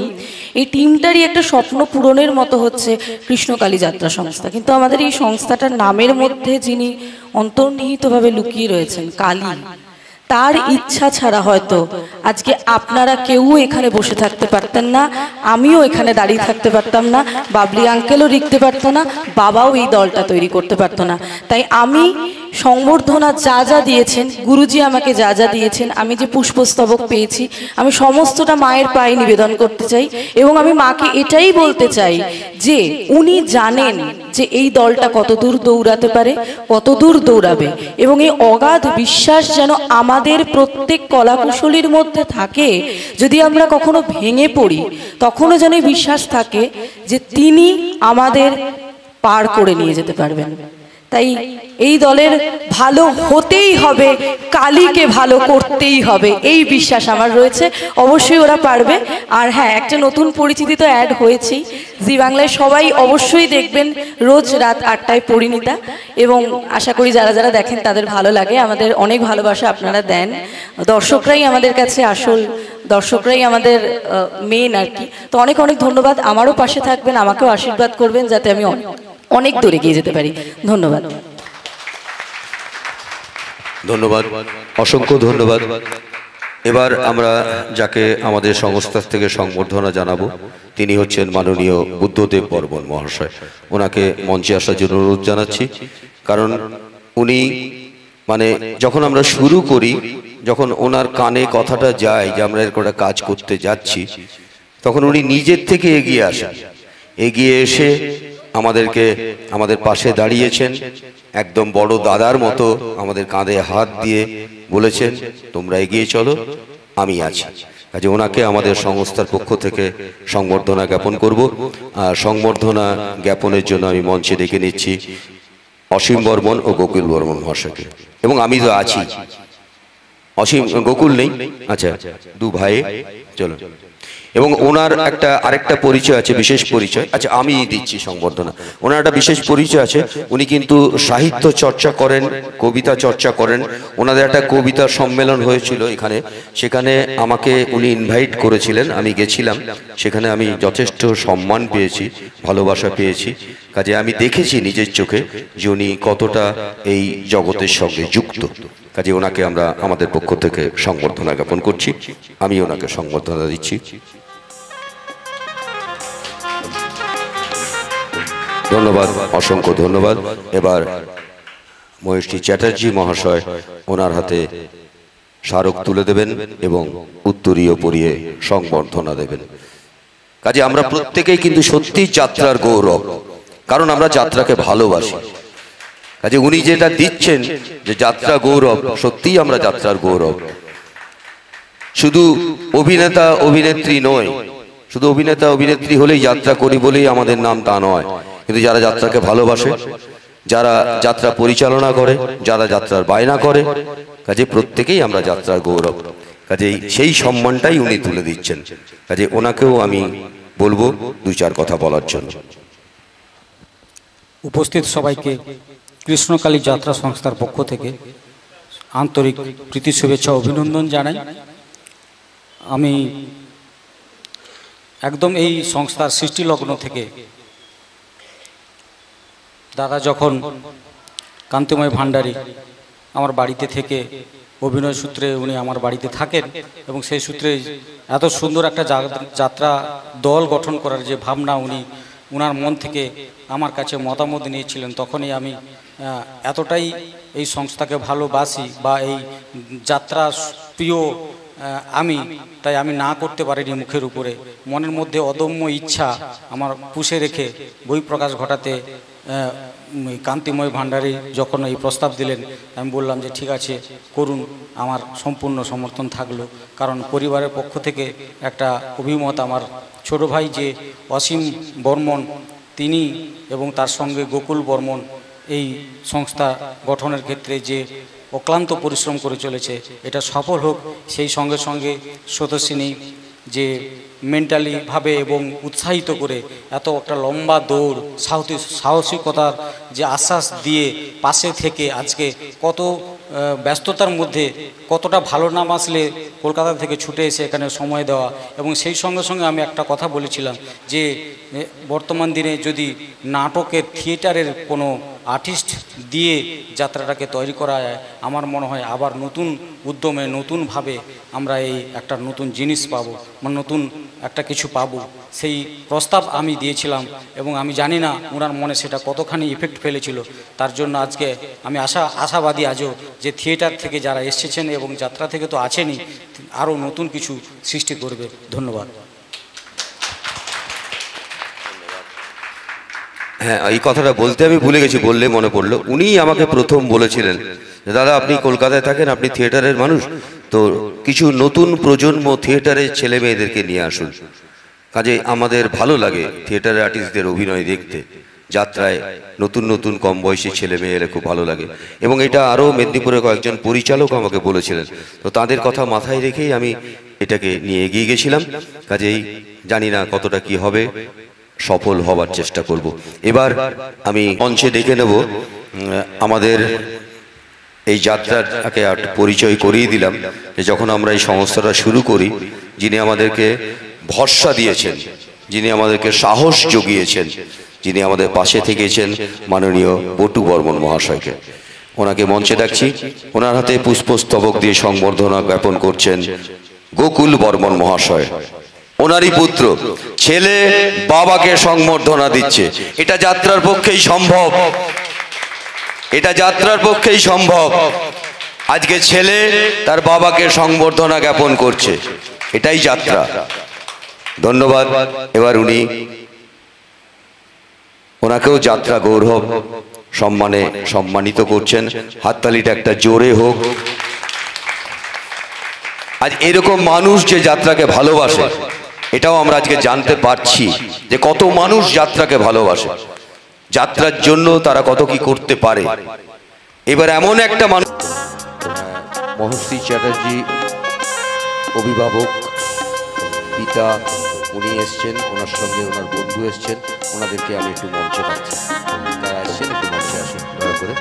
[SPEAKER 1] এই টিমটারই একটা স্বপ্ন পূরণের মতো হচ্ছে কৃষ্ণকালী যাত্রা সংস্থা। কিন্তু আমাদের এই সংস্থাটার নামের মধ্যে যিনি অন্তর্নিহিতভাবে লুকিয়ে রয়েছেন, কালী, তার ইচ্ছা ছাড়া হয়তো আজকে আপনারা কেউ এখানে বসে থাকতে পারতেন না, আমিও এখানে দাঁড়িয়ে থাকতে পারতাম না, বাবলি আঙ্কেলও লিখতে পারতো না, বাবাও এই দলটা তৈরি করতে পারতো না। তাই আমি সংবর্ধনা যা যা দিয়েছেন, গুরুজি আমাকে যা যা দিয়েছেন, আমি যে পুষ্পস্তবক পেয়েছি, আমি সমস্তটা মায়ের পায়ে নিবেদন করতে চাই। এবং আমি মাকে এটাই বলতে চাই যে উনি জানেন যে এই দলটা কতদূর দৌড়াতে পারে, কতদূর দৌড়াবে, এবং এই অগাধ বিশ্বাস যেন আমাদের প্রত্যেক কলাকুশলীর মধ্যে থাকে। যদি আমরা কখনো ভেঙে পড়ি, তখনও যেন বিশ্বাস থাকে যে তিনি আমাদের পার করে নিয়ে যেতে পারবেন। তাই এই দলের ভালো হতেই হবে, কালীকে ভালো করতেই হবে, এই বিশ্বাস আমার রয়েছে। অবশ্যই ওরা পারবে। আর হ্যাঁ, একটা নতুন পরিচিতি তো অ্যাড হয়েছেই। জি বাংলায় সবাই অবশ্যই দেখবেন রোজ রাত 8টায় পরিণীতা, এবং আশা করি যারা যারা দেখেন তাদের ভালো লাগে। আমাদের অনেক ভালোবাসা আপনারা দেন, দর্শকরাই আমাদের কাছে আসল, দর্শকরাই আমাদের মেন আর কি। তো অনেক অনেক ধন্যবাদ। আমারও পাশে থাকবেন, আমাকেও আশীর্বাদ করবেন যাতে আমি অনেক দূরে এগিয়ে যেতে পারি। ধন্যবাদ।
[SPEAKER 2] ধন্যবাদ, অসংখ্য ধন্যবাদ। এবার আমরা যাকে আমাদের সংস্থা থেকে সংবর্ধনা জানাবো তিনি হচ্ছেন মাননীয় বুদ্ধদেব বর্মন মহাশয়। ওনাকে মঞ্চে আসার জন্য অনুরোধ জানাচ্ছি। কারণ উনি মানে যখন আমরা শুরু করি, যখন ওনার কানে কথাটা যায় যে আমরা এরকম একটা কাজ করতে যাচ্ছি, তখন উনি নিজের থেকে এগিয়ে আসেন। এগিয়ে এসে আমাদেরকে আমাদের পাশে দাঁড়িয়েছেন, একদম বড় দাদার মতো আমাদের কাঁধে হাত দিয়ে বলেছেন তোমরা এগিয়ে চলো, আমি আছি। কাজে ওনাকে আমাদের সংস্থার পক্ষ থেকে সংবর্ধনা জ্ঞাপন করব। আর সংবর্ধনা জ্ঞাপনের জন্য আমি মঞ্চে ডেকে নিচ্ছি অসীম বর্মন ও গোকুল বর্মন মহাশয়কে। এবং আমি তো আছি, অসীম গোকুল নেই, আচ্ছা দু ভাই চলো। এবং ওনার আরেকটা পরিচয় আছে, বিশেষ পরিচয়। আচ্ছা আমি দিচ্ছি সংবর্ধনা। ওনার একটা বিশেষ পরিচয় আছে, উনি কিন্তু সাহিত্য চর্চা করেন, কবিতা চর্চা করেন। ওনাদের একটা কবিতা সম্মেলন হয়েছিল এখানে, সেখানে আমাকে উনি ইনভাইট করেছিলেন, আমি গেছিলাম। সেখানে আমি যথেষ্ট সম্মান পেয়েছি, ভালোবাসা পেয়েছি। কাজে আমি দেখেছি নিজের চোখে যে উনি কতটা এই জগতের সঙ্গে যুক্ত। কাজে ওনাকে আমরা আমাদের পক্ষ থেকে সংবর্ধনা জ্ঞাপন করছি। আমি ওনাকে সংবর্ধনা দিচ্ছি। ধন্যবাদ, অসংখ্য ধন্যবাদ। এবার মহেশটি চ্যাটার্জি মহাশয় ওনার হাতে স্মারক তুলে দেবেন এবং উত্তরীয় পরিয়ে সংবর্ধনা দেবেন। কাজে আমরা প্রত্যেকেই কিন্তু সত্যি যাত্রার গৌরব, কারণ আমরা যাত্রাকে ভালোবাসি। কাজে উনি যেটা দিচ্ছেন যে যাত্রা গৌরব, সত্যিই আমরা যাত্রার গৌরব। শুধু অভিনেতা অভিনেত্রী নয়, শুধু অভিনেতা অভিনেত্রী হলেই যাত্রা করি বলেই আমাদের নাম তা নয়, কিন্তু যারা যাত্রাকে ভালোবাসে, যারা যাত্রা পরিচালনা করে, যারা যাত্রার বায়না করে, কাজে প্রত্যেকেই আমরা যাত্রার গৌরব। কাজেই সেই সম্মানটাই উনি তুলে দিচ্ছেন। কাজে ওনাকেও আমি বলবো দুই চার কথা বলার জন্য।
[SPEAKER 5] উপস্থিত সবাইকে কৃষ্ণকালী যাত্রা সংস্থার পক্ষ থেকে আন্তরিক প্রীতি শুভেচ্ছা অভিনন্দন জানাই। আমি একদম এই সংস্থার সৃষ্টিলগ্ন থেকে দাদা যখন কান্তিময় ভান্ডারী আমার বাড়িতে থেকে অভিনয় সূত্রে উনি আমার বাড়িতে থাকেন, এবং সেই সূত্রে এত সুন্দর একটা যাত্রা দল গঠন করার যে ভাবনা উনি ওনার মন থেকে আমার কাছে মতামত নিয়েছিলেন, তখনই আমি এতটাই এই সংস্থাকে ভালোবাসি বা এই যাত্রা প্রিয় আমি, তাই আমি না করতে পারিনি। মুখের উপরে মনের মধ্যে অদম্য ইচ্ছা আমার পুষে রেখে বই প্রকাশ ঘটাতে কান্তিময় ভান্ডারী যখন এই প্রস্তাব দিলেন, আমি বললাম যে ঠিক আছে করুন, আমার সম্পূর্ণ সমর্থন থাকলো। কারণ পরিবারের পক্ষ থেকে একটা অভিমত, আমার ছোট ভাই যে অসীম বর্মন তিনি এবং তার সঙ্গে গোকুল বর্মন এই সংস্থা গঠনের ক্ষেত্রে যে অক্লান্ত পরিশ্রম করে চলেছে, এটা সফল হোক। সেই সঙ্গে সঙ্গে স্রোতস্বিনী যে মেন্টালিভাবে এবং উৎসাহিত করে এত একটা লম্বা দৌড়, সাহসিকতার যে আশ্বাস দিয়ে পাশে থেকে আজকে কত ব্যস্ততার মধ্যে কতটা ভালো না বাসলে কলকাতা থেকে ছুটে এসে এখানে সময় দেওয়া। এবং সেই সঙ্গে সঙ্গে আমি একটা কথা বলেছিলাম যে বর্তমান দিনে যদি নাটকের থিয়েটারের কোনো আর্টিস্ট দিয়ে যাত্রাটাকে তৈরি করা যায়, আমার মনে হয় আবার নতুন উদ্যমে নতুনভাবে আমরা এই একটা নতুন জিনিস পাবো, মানে নতুন একটা কিছু পাবো। সেই প্রস্তাব আমি দিয়েছিলাম এবং আমি জানি না ওনার মনে সেটা কতখানি ইফেক্ট ফেলেছিল। তার জন্য আজকে আমি আশাবাদী আজও যে থিয়েটার থেকে যারা এসেছেন এবং যাত্রা থেকে তো আছেনই, আরও নতুন কিছু সৃষ্টি করবে। ধন্যবাদ।
[SPEAKER 2] হ্যাঁ, এই কথাটা বলতে আমি ভুলে গেছি, বললে মনে পড়লো। উনি আমাকে প্রথম বলেছিলেন দাদা আপনি কলকাতায় থাকেন, আপনি থিয়েটারের মানুষ, তো কিছু নতুন প্রজন্ম থিয়েটারের ছেলে মেয়েদেরকে নিয়ে আসুন। কাজে আমাদের ভালো লাগে থিয়েটারের আর্টিস্টদের অভিনয় দেখতে। যাত্রায় নতুন নতুন কম বয়সী ছেলে মেয়েরা খুব ভালো লাগে। এবং এটা আরও মেদিনীপুরের কয়েকজন পরিচালক আমাকে বলেছিলেন, তো তাদের কথা মাথায় রেখেই আমি এটাকে নিয়ে এগিয়ে গেছিলাম। কাজেই জানি না কতটা কি হবে, সফল হবার চেষ্টা করব। এবার আমি মঞ্চে ডেকে নেব আমাদের এই যাত্রাটাকে পরিচয় করিয়ে দিলাম যে যখন আমরা এই সংস্থাটা শুরু করি, যিনি আমাদেরকে ভরসা দিয়েছেন, যিনি আমাদেরকে সাহস জুগিয়েছেন, যিনি আমাদের পাশে থেকেছেন, মাননীয় বটু বর্মন মহাশয়কে। ওনাকে মঞ্চে ডাকছি। ওনার হাতে পুষ্পস্তবক দিয়ে সংবর্ধনা জ্ঞাপন করছেন গোকুল বর্মন মহাশয়। ওনারই পুত্র, ছেলে বাবাকে সংবর্ধনা দিচ্ছে। এটা যাত্রার পক্ষেই সম্ভব, এটা যাত্রার পক্ষেই সম্ভব। আজকে ছেলে তার বাবাকে সংবর্ধনা জ্ঞাপন করছে, এটাই যাত্রা। ধন্যবাদ। এবার উনি ওনাকেও যাত্রা গৌরব সম্মানে সম্মানিত করছেন। হাততালিটা একটা জোরে হোক। আজ এরকম মানুষ যে যাত্রাকে ভালোবাসে, এটাও আমরা আজকে জানতে পারছি যে কত মানুষ যাত্রাকে ভালোবাসে, যাত্রার জন্য তারা কত কি করতে পারে। এবার এমন একটা মানুষ, মহর্ষি চ্যাটার্জি অভিভাবক পিতা, উনি এসছেন, ওনার সঙ্গে ওনার বন্ধু এসছেন। ওনাদেরকে আমি একটু মঞ্চে পাচ্ছি, যারা এসছেন একটু মঞ্চে আসুন দয়া করে।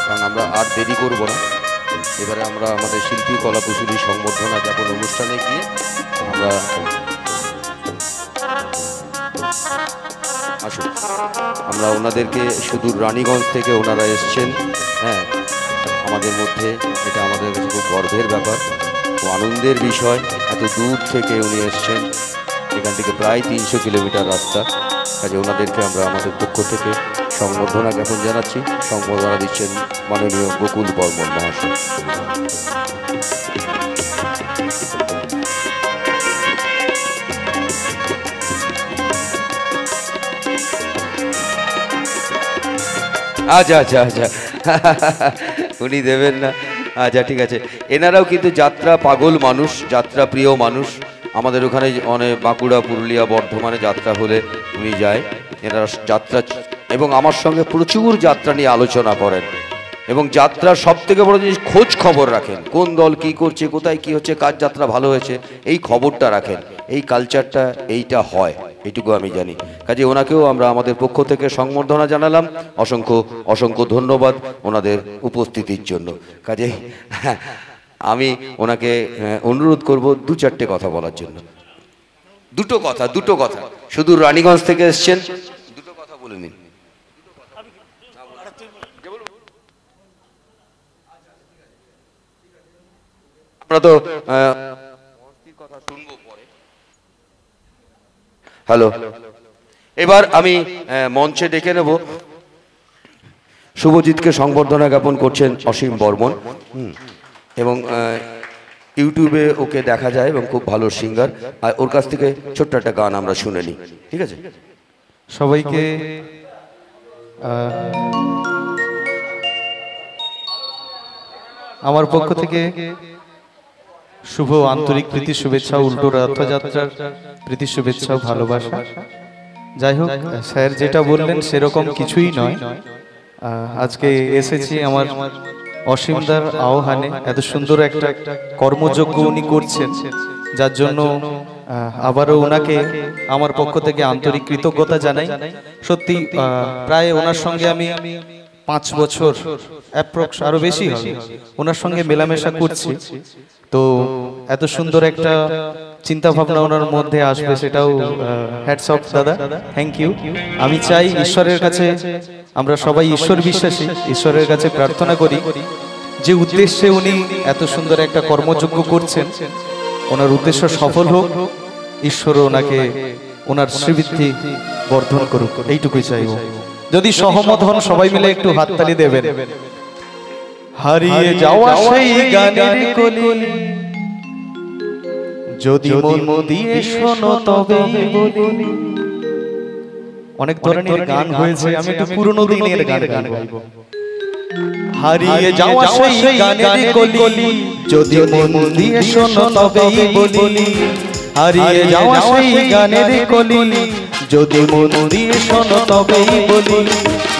[SPEAKER 2] কারণ আমরা আর দেরি করব না, এবারে আমরা আমাদের শিল্পী কলা কুশলী সংবর্ধনা জ্ঞাপন অনুষ্ঠানে গিয়ে আমরা আসুন। আমরা ওনাদেরকে সুদূর রানীগঞ্জ থেকে ওনারা এসছেন, হ্যাঁ, আমাদের মধ্যে, এটা আমাদের কাছে খুব গর্বের ব্যাপার ও আনন্দের বিষয়। এত দূর থেকে উনি এসছেন, এখান থেকে প্রায় 300 কিলোমিটার রাস্তা। কাজে ওনাদেরকে আমরা আমাদের পক্ষ থেকে সংবর্ধনা জ্ঞাপন জানাচ্ছি। সংবর্ধনা দিচ্ছেন মাননীয় গোকুল বর্মন মহাশয়। আচ্ছা আচ্ছা আচ্ছা, উনি দেবেন না? আচ্ছা ঠিক আছে। এনারাও কিন্তু যাত্রা পাগল মানুষ, যাত্রা প্রিয় মানুষ। আমাদের ওখানে অনেক বাঁকুড়া, পুরুলিয়া, বর্ধমানে যাত্রা হলে উনি যায়। এনারা যাত্রা এবং আমার সঙ্গে প্রচুর যাত্রা নিয়ে আলোচনা করেন এবং যাত্রার সব থেকে বড় জিনিস খোঁজ খবর রাখেন। কোন দল কি করছে, কোথায় কি হচ্ছে, কার যাত্রা ভালো হয়েছে, এই খবরটা রাখেন। এই কালচারটা এইটা হয়, এইটুকু আমি জানি। কাজে ওনাকেও আমরা আমাদের পক্ষ থেকে সংবর্ধনা জানালাম। অসংখ্য অসংখ্য ধন্যবাদ ওনাদের উপস্থিতির জন্য। কাজে আমি ওনাকে অনুরোধ করব 2-4টে কথা বলার জন্য। দুটো কথা। শুধু রানীগঞ্জ থেকে এসছেন, দুটো কথা বলে নিন। আমরা তো কথা শুনবো পরে। হ্যালো, এবার আমি মঞ্চে ডেকে নেব শুভজিৎকে। সংবর্ধনা জ্ঞাপন করছেন অসীম বর্মন, এবং ইউটিউবে ওকে দেখা যায় এবং খুব ভালো সিঙ্গার। আর ওর কাছ থেকে ছোট্ট একটা গান আমরা শুনে নিই, ঠিক আছে?
[SPEAKER 6] সবাইকে আমার পক্ষ থেকে শুভ আন্তরিক প্রীতি শুভেচ্ছা, উল্টো রথযাত্রার প্রীতি শুভেচ্ছা, ভালোবাসা। যাই হোক, স্যার যেটা বললেন সেরকম কিছুই নয়। আজকে এসেছি আমার অসীমদার আহ্বানে। এত সুন্দর একটা কর্মযজ্ঞ উনি করছেন, যার জন্য আবারও ওনাকে আমার পক্ষ থেকে আন্তরিক কৃতজ্ঞতা জানাই। সত্যি প্রায় ওনার সঙ্গে আমি 5 বছর অ্যাপ্রক্স, আরো বেশি হবে, ওনার সঙ্গে মেলামেশা করছি। তো এত সুন্দর একটা চিন্তা ভাবনা ওনার মধ্যে আসবে, সেটাও হ্যাটস অফ দাদা, থ্যাংক ইউ। আমি চাই ঈশ্বরের কাছে, আমরা সবাই ঈশ্বর বিশ্বাসী, ঈশ্বরের কাছে প্রার্থনা করি যে উদ্দেশ্যে উনি এত সুন্দর একটা কর্মযজ্ঞ করছেন, ওনার উদ্দেশ্য সফল হোক। ঈশ্বর ওনাকে ওনার শ্রীবৃদ্ধি বর্ধন করুক, এইটুকুই চাইব। যদি সহমত হন সবাই মিলে একটু হাততালি দেবেন। হারিয়ে যাওয়া সেই গানের কলি যদি মন দিয়ে শোনো তবে বলি। অনেক ধরনের গান হয়েছে, আমি একটু পুরনো দিনের গান গাইবো। হারিয়ে যাওয়া সেই গানের কলি যদি মন দিয়ে শোনো তবে বলি। হারিয়ে যাওয়া সেই গানের কলি, যদি মন দিয়ে শোনো তবেই বলি।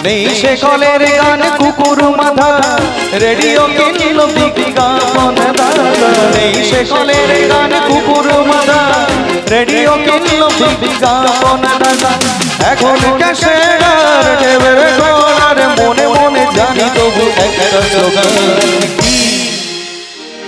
[SPEAKER 6] নেই সে কলের গান কুকুর মাথা, রেডিও কিনল বিজ্ঞাপন দাদা। নেই সে কলের গান কুকুর মাথা, রেডিও কিনল বিজ্ঞাপন দাদা। এখন ক্যাসেটার টেপে রেকর্ডার, মনে মনে জানি তবু একটা স্লোগান,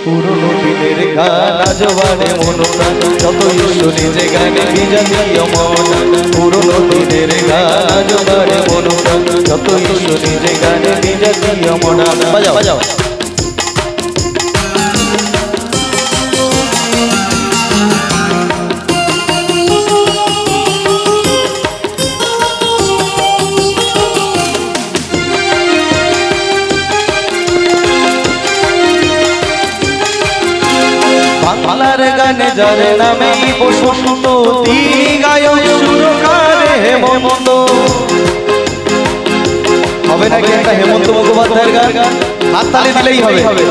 [SPEAKER 6] পুরনো দিনের গান আজ বারে মনোপ্রাণ, যতই শুনি যে গানে ভিজা দিও মন। পুরনো দিনের গান আজ বারে মনোপ্রাণ, যতই শুনি যে গানে ভিজা দিও মন। বাজাও বাজাও। বাংলার গানে যার নামেই বসন্ত, তিনি গায়ক সুরকার হেমন্ত। হবে নাকি একটা হেমন্ত মুখোপাধ্যায়ের গান? হাততালি দিলেই হবে।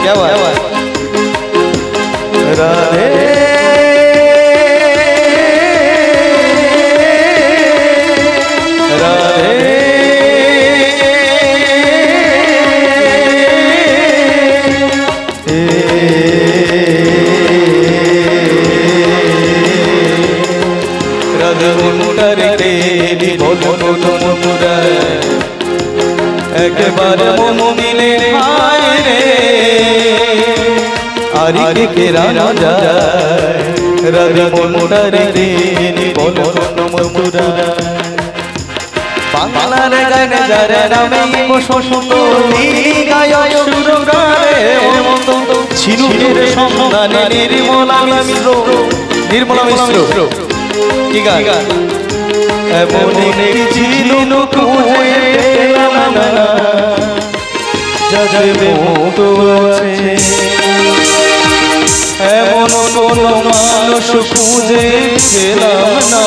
[SPEAKER 6] কে বাত? রাধে রাধে একবার মম মিলে হায় রে, আরি কে রানা যায় রাধে মন্ডার রে বলো মথুরা। বাংলার গানে যার নামে বসন্ত, তিনি গায়ক সুরকার হেমন্ত। ঝিনুকের সন্ধানে নির্মলা মিশ্র, নির্মলা মিশ্র কি গান? এমন একটি ঝিনুক খুঁজে পেলাম না, যার মতো আছে। এমন কোন মানুষ খুঁজে পেলাম না,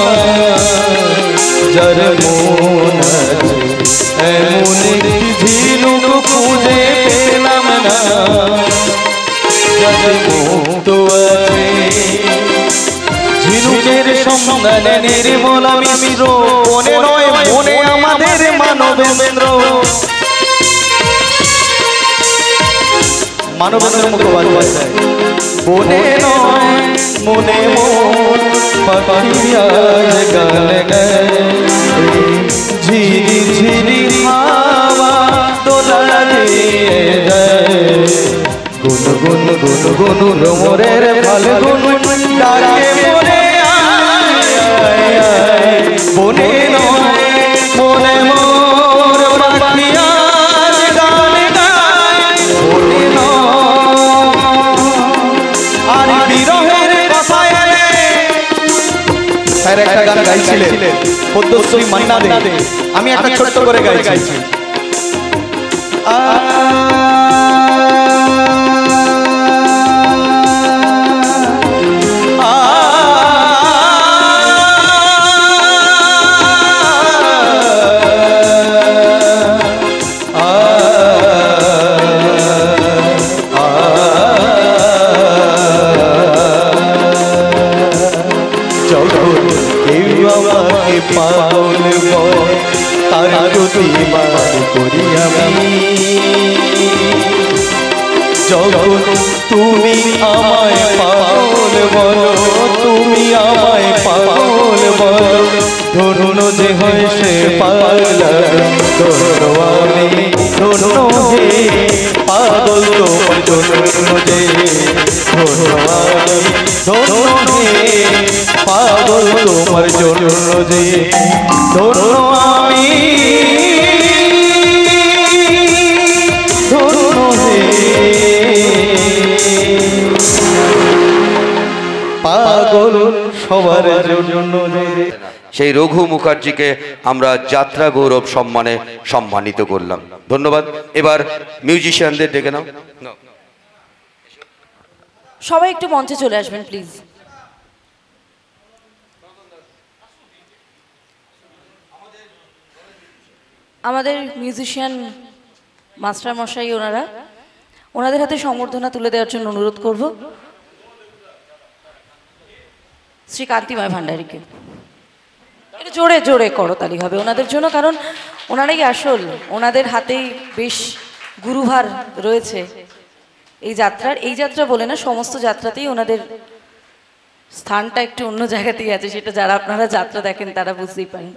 [SPEAKER 6] যার মন আছে। এমন একটি ঝিনুক খুঁজে পেলাম না, যার মতো আছে। ঝিনুকের সন্ধানে নির্মলা মিশ্র, মনে নয় মনে আমাদের মানবেন্দ্র। মানবেন্দ্র মুখোপাধ্যায়। মনে নয় মনে মন পাখি আজ গান গায়, ঝিরি ঝিরি হাওয়া দোলা দিয়ে যায়। গুন গুন গুন গুন রোমরের ফাল্গুন ডাকে মনে বনে নয় মনে মোর পাখি আজ গান গায়। বনে আর বিরহের কথা এলে স্যার একটা গান গাইছিলেন পদ্মশ্রী মান্না দে, আমি একটা ছোট্ট করে গাইছি। পাগল বলে তার যদি মান করি আমি, যখন তুমি আমায় পাগল বলো, তুমি আমায় পাগল বলো। ধরুন যে হয় সে পাগলা, ধরো আমি ধরুন যে পাগল তোমার জন্য যে, ধরো আমি ধরুন যে পাগল তোমার জন্য যে, ধরো আমি ধরো যে পাগল সবার জন্য যে।
[SPEAKER 2] সেই রঘু মুখার্জিকে আমরা যাত্রা গৌরব সম্মানে সম্মানিত করলাম। ধন্যবাদ। এবার মিউজিশিয়ানদের ডেকে নাও।
[SPEAKER 1] সবাই একটু মঞ্চে চলে আসবেন প্লিজ। আমাদের মিউজিশিয়ান মাস্টার মশাই ওনাদের হাতে সম্বর্ধনা তুলে দেওয়ার জন্য অনুরোধ করব। শ্রী কান্তিময় ভান্ডারীকে। এটা জোরে জোরে করতালি হবে ওনাদের জন্য, কারণ ওনারাই আসল, ওনাদের হাতেই বেশ গুরুভার রয়েছে এই যাত্রার। এই যাত্রা বলে না, সমস্ত যাত্রাতেই ওনাদের স্থানটা একটু অন্য জায়গাতেই আছে, সেটা যারা আপনারা যাত্রা দেখেন তারা বুঝতেই পারেন।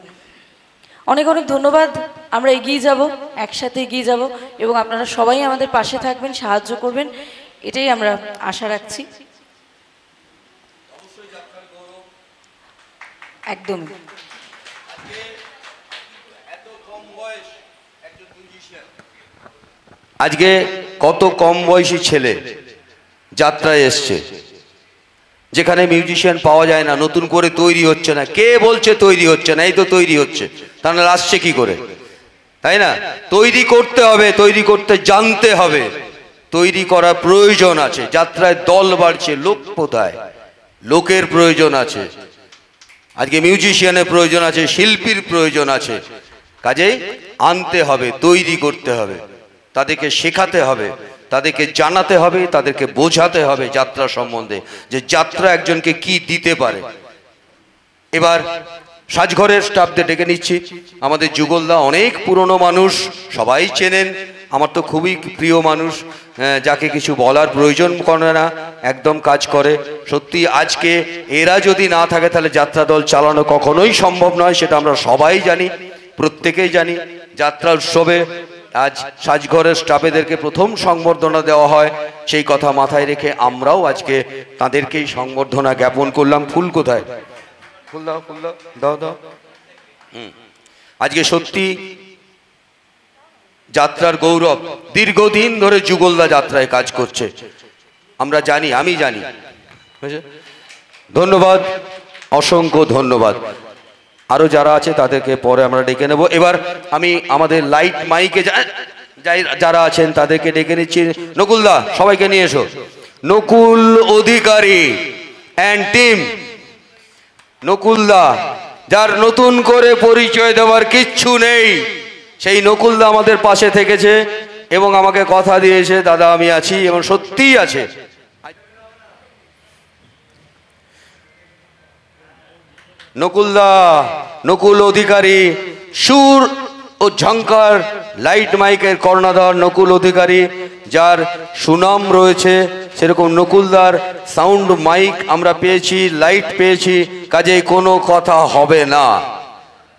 [SPEAKER 1] অনেক অনেক ধন্যবাদ। আমরা এগিয়ে যাব, একসাথে এগিয়ে যাব, এবং আপনারা সবাই আমাদের পাশে থাকবেন, সাহায্য করবেন, এটাই আমরা আশা রাখছি। একদমই।
[SPEAKER 2] আজকে কত কম বয়সী ছেলে যাত্রায় এসছে, যেখানে মিউজিশিয়ান পাওয়া যায় না, নতুন করে তৈরি হচ্ছে না। কে বলছে তৈরি হচ্ছে না? এই তো তৈরি হচ্ছে, তাহলে আসছে কি করে? তাই না? তৈরি করতে হবে, তৈরি করতে জানতে হবে, তৈরি করার প্রয়োজন আছে। যাত্রায় দল বাড়ছে, লোক কোথায়? লোকের প্রয়োজন আছে। আজকে মিউজিশিয়ানের প্রয়োজন আছে, শিল্পীর প্রয়োজন আছে। কাজেই আনতে হবে, তৈরি করতে হবে, তাদেরকে শেখাতে হবে, তাদেরকে জানাতে হবে, তাদেরকে বোঝাতে হবে যাত্রা সম্বন্ধে, যে যাত্রা একজনকে কি দিতে পারে। এবার সাজঘরের স্টাফদের ডেকে নিচ্ছি। আমাদের যুগলদা অনেক পুরনো মানুষ, সবাই চেনেন, আমার তো খুবই প্রিয় মানুষ, যাকে কিছু বলার প্রয়োজন করে না, একদম কাজ করে। সত্যি আজকে এরা যদি না থাকে তাহলে যাত্রা দল চালানো কখনোই সম্ভব নয়, সেটা আমরা সবাই জানি, প্রত্যেকেই জানি। যাত্রা উৎসবে আজ সাজঘরের স্টাফেদেরকে প্রথম সংবর্ধনা দেওয়া হয়, সেই কথা মাথায় রেখে আমরাও আজকে তাদেরকেই সংবর্ধনা জ্ঞাপন করলাম। ফুল কোথায়? ফুল দাও, ফুল দাও, দাও দাও। আজকে সত্যি যাত্রার গৌরব, দীর্ঘদিন ধরে যুগলদা যাত্রায় কাজ করছে, আমরা জানি, আমি জানি। ধন্যবাদ, অসংখ্য ধন্যবাদ। আরো যারা আছে তাদেরকে পরে আমরা ডেকে নেব। এবার আমি আমাদের লাইট মাইকে যারা আছেন তাদেরকে ডেকে নিচ্ছি। নকুলদা, সবাইকে নিয়ে এসো। নকুল অধিকারী অ্যান্ড টিম। নকুলদা, যার নতুন করে পরিচয় দেওয়ার কিচ্ছু নেই, সেই নকুলদা আমাদের পাশে থেকেছে এবং আমাকে কথা দিয়েছে, দাদা আমি আছি, এবং সত্যিই আছে। নকুলদা, নকুল অধিকারী, সুর ও ঝঙ্কার লাইট মাইকের কর্ণধার নকুল অধিকারী, যার সুনাম রয়েছে, সেরকম নকুলদার সাউন্ড মাইক আমরা পেয়েছি, লাইট পেয়েছি, কাজেই কোনো কথা হবে না,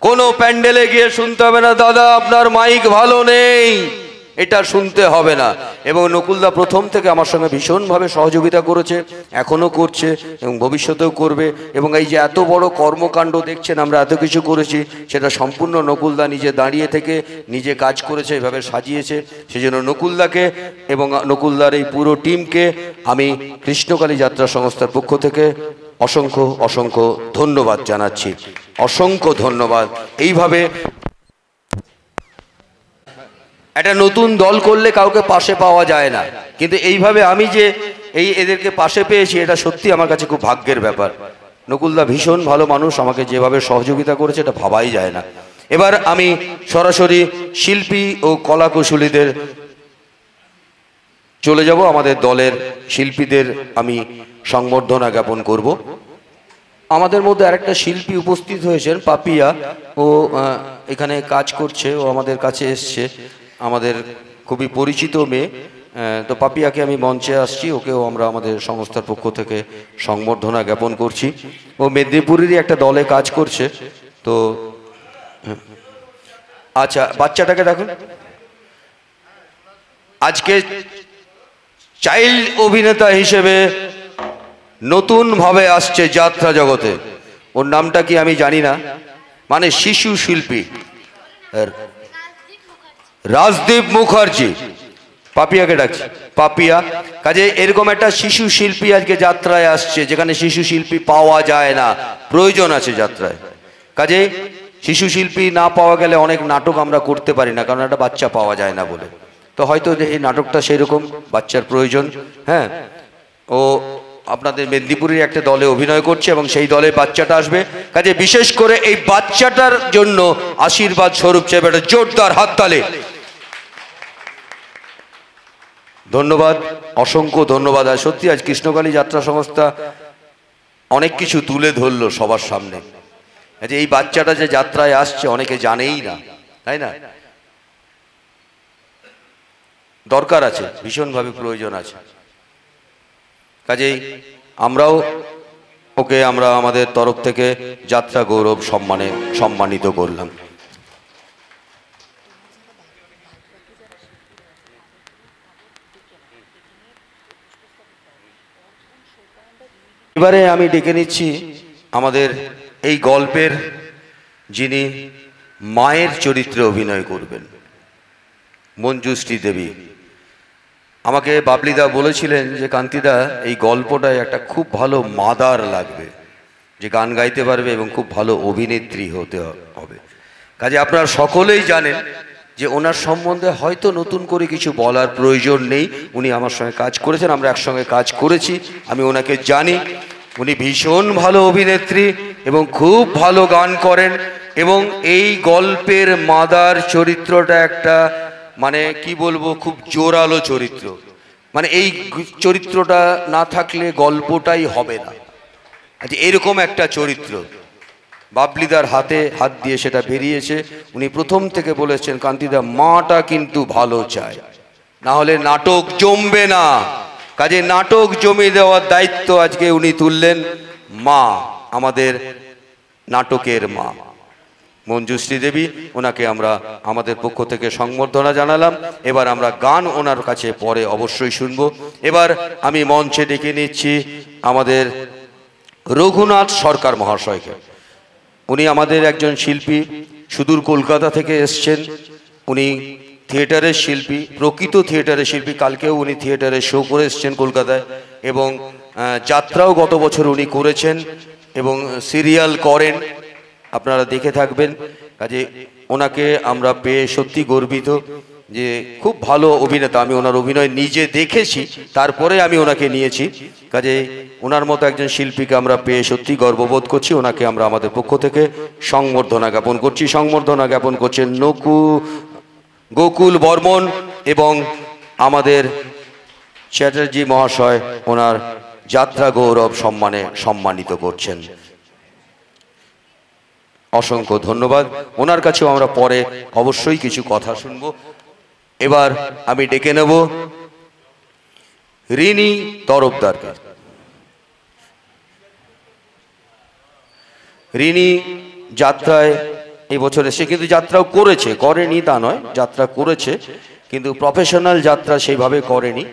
[SPEAKER 2] কোনো প্যান্ডেলে গিয়ে শুনতে হবে না দাদা আপনার মাইক ভালো নেই, এটা শুনতে হবে না। এবং নকুলদা প্রথম থেকে আমার সঙ্গে ভীষণভাবে সহযোগিতা করেছে, এখনও করছে এবং ভবিষ্যতেও করবে। এবং এই যে এত বড় কর্মকাণ্ড দেখছেন, আমরা এত কিছু করেছি, সেটা সম্পূর্ণ নকুলদা নিজে দাঁড়িয়ে থেকে নিজে কাজ করেছে, এভাবে সাজিয়েছে। সেজন্য নকুলদাকে এবং নকুলদার এই পুরো টিমকে আমি কৃষ্ণকালী যাত্রা সংস্থার পক্ষ থেকে অসংখ্য অসংখ্য ধন্যবাদ জানাচ্ছি, অসংখ্য ধন্যবাদ। এইভাবে একটা নতুন দল করলে কাউকে পাশে পাওয়া যায় না, কিন্তু এইভাবে আমি যে এদেরকে পাশে পেয়েছি, এটা সত্যি আমার কাছে খুব ভাগ্যের ব্যাপার। নকুলদা ভীষণ ভালো মানুষ, আমাকে যেভাবে সহযোগিতা করেছে এটা ভাবাই যায় না। এবার আমি সরাসরি শিল্পী ও কলাকুশলীদের চলে যাব। আমাদের দলের শিল্পীদের আমি সংবর্ধনা জ্ঞাপন করব। আমাদের মধ্যে আরেকটা শিল্পী উপস্থিত হয়েছেন, পাপিয়া, ও এখানে কাজ করছে, ও আমাদের কাছে এসছে, আমাদের খুবই পরিচিত মেয়ে। তো পাপিয়াকে আমি মঞ্চে আসছি, ওকেও আমরা আমাদের সংস্থার পক্ষ থেকে সংবর্ধনা জ্ঞাপন করছি। ও মেদিনীপুরেরই একটা দলে কাজ করছে। তো আচ্ছা, বাচ্চাটাকে দেখুন, আজকে চাইল্ড অভিনেতা হিসেবে নতুন ভাবে আসছে যাত্রা জগতে। ওর নামটা কি আমি জানি না, মানে শিশু শিল্পী রাজদীপ মুখার্জি। পাপিয়াকে ডাকছি, পাপিয়া। কাজে এরকম একটা শিশু শিল্পী আজকে যাত্রায় আসছে, যেখানে শিশু শিল্পী পাওয়া যায় না, প্রয়োজন আছে যাত্রায়। কাজে শিশু শিল্পী না পাওয়া গেলে অনেক নাটক আমরা করতে পারি না, কারণ একটা বাচ্চা পাওয়া যায় না বলে। তো হয়তো এই নাটকটা সেই রকম, বাচ্চার প্রয়োজন। হ্যাঁ, ও আপনাদের মেদিনীপুরের একটা দলে অভিনয় করছে এবং সেই দলে বাচ্চাটা আসবে। কাজে বিশেষ করে এই বাচ্চাটার জন্য আশীর্বাদ স্বরূপ চাইবে একটা জোরদার হাততালি। ধন্যবাদ, অসংখ্য ধন্যবাদ। আর সত্যি আজ কৃষ্ণকালী যাত্রা সংস্থা অনেক কিছু তুলে ধরলো সবার সামনে। যে এই বাচ্চাটা যে যাত্রায় আসছে অনেকে জানেই না, তাই না? দরকার আছে, ভীষণভাবে প্রয়োজন আছে। কাজেই আমরাও ওকে আমাদের তরফ থেকে যাত্রা গৌরব সম্মানে সম্মানিত করলাম। এবারে আমি ডেকে নিচ্ছি আমাদের এই গল্পের যিনি মায়ের চরিত্রে অভিনয় করবেন, মঞ্জুশ্রী দেবী। আমাকে বাবলিদা বলেছিলেন যে কান্তিদা এই গল্পটায় একটা খুব ভালো মাদার লাগবে, যে গান গাইতে পারবে এবং খুব ভালো অভিনেত্রী হতে হবে। কাজে আপনারা সকলেই জানেন যে ওনার সম্বন্ধে হয়তো নতুন করে কিছু বলার প্রয়োজন নেই। উনি আমার সঙ্গে কাজ করেছেন, আমরা একসঙ্গে কাজ করেছি, আমি ওনাকে জানি। উনি ভীষণ ভালো অভিনেত্রী এবং খুব ভালো গান করেন। এবং এই গল্পের মাদার চরিত্রটা একটা মানে কি বলবো, খুব জোরালো চরিত্র। মানে এই চরিত্রটা না থাকলে গল্পটাই হবে না। আচ্ছা, এরকম একটা চরিত্র বাবলিদার হাতে হাত দিয়ে সেটা বেরিয়েছে। উনি প্রথম থেকে বলেছেন কান্তিদা মাটা কিন্তু ভালো চায়, না হলে নাটক জমবে না। কাজে নাটক জমে দেওয়ার দায়িত্ব আজকে উনি তুললেন। মা, আমাদের নাটকের মা মঞ্জুশ্রী দেবী, ওনাকে আমরা আমাদের পক্ষ থেকে সংবর্ধনা জানালাম। এবার আমরা গান ওনার কাছে পরে অবশ্যই শুনবো। এবার আমি মঞ্চে ডেকে নিচ্ছি আমাদের রঘুনাথ সরকার মহাশয়কে। উনি আমাদের একজন শিল্পী, সুদূর কলকাতা থেকে এসছেন। উনি থিয়েটারের শিল্পী, প্রকৃত থিয়েটারের শিল্পী। কালকেও উনি থিয়েটারে শো করে এসছেন কলকাতায়, এবং যাত্রাও গত বছর উনি করেছেন এবং সিরিয়াল করেন, আপনারা দেখে থাকবেন। কাজে ওনাকে আমরা পেয়ে সত্যি গর্বিত যে খুব ভালো অভিনেতা। আমি ওনার অভিনয় নিজে দেখেছি, তারপরে আমি ওনাকে নিয়েছি। কাজে ওনার মতো একজন শিল্পীকে আমরা পেয়ে সত্যি গর্ববোধ করছি। ওনাকে আমরা আমাদের পক্ষ থেকে সংবর্ধনা জ্ঞাপন করছি। সংবর্ধনা জ্ঞাপন করছেন গোকুল বর্মন এবং আমাদের চ্যাটার্জি মহাশয় ওনার যাত্রা গৌরব সম্মানে সম্মানিত করছেন। অসংখ্য ধন্যবাদ। ওনার কাছেও আমরা পরে অবশ্যই কিছু কথা শুনব। এবার আমি ডেকে নেব রিনি তরফদারকে। রিনি যাত্রায় এই বছর এসে কিন্তু যাত্রাও করেছে, করেনি তা নয়, যাত্রা করেছে, কিন্তু প্রফেশনাল যাত্রা সেইভাবে করেনি।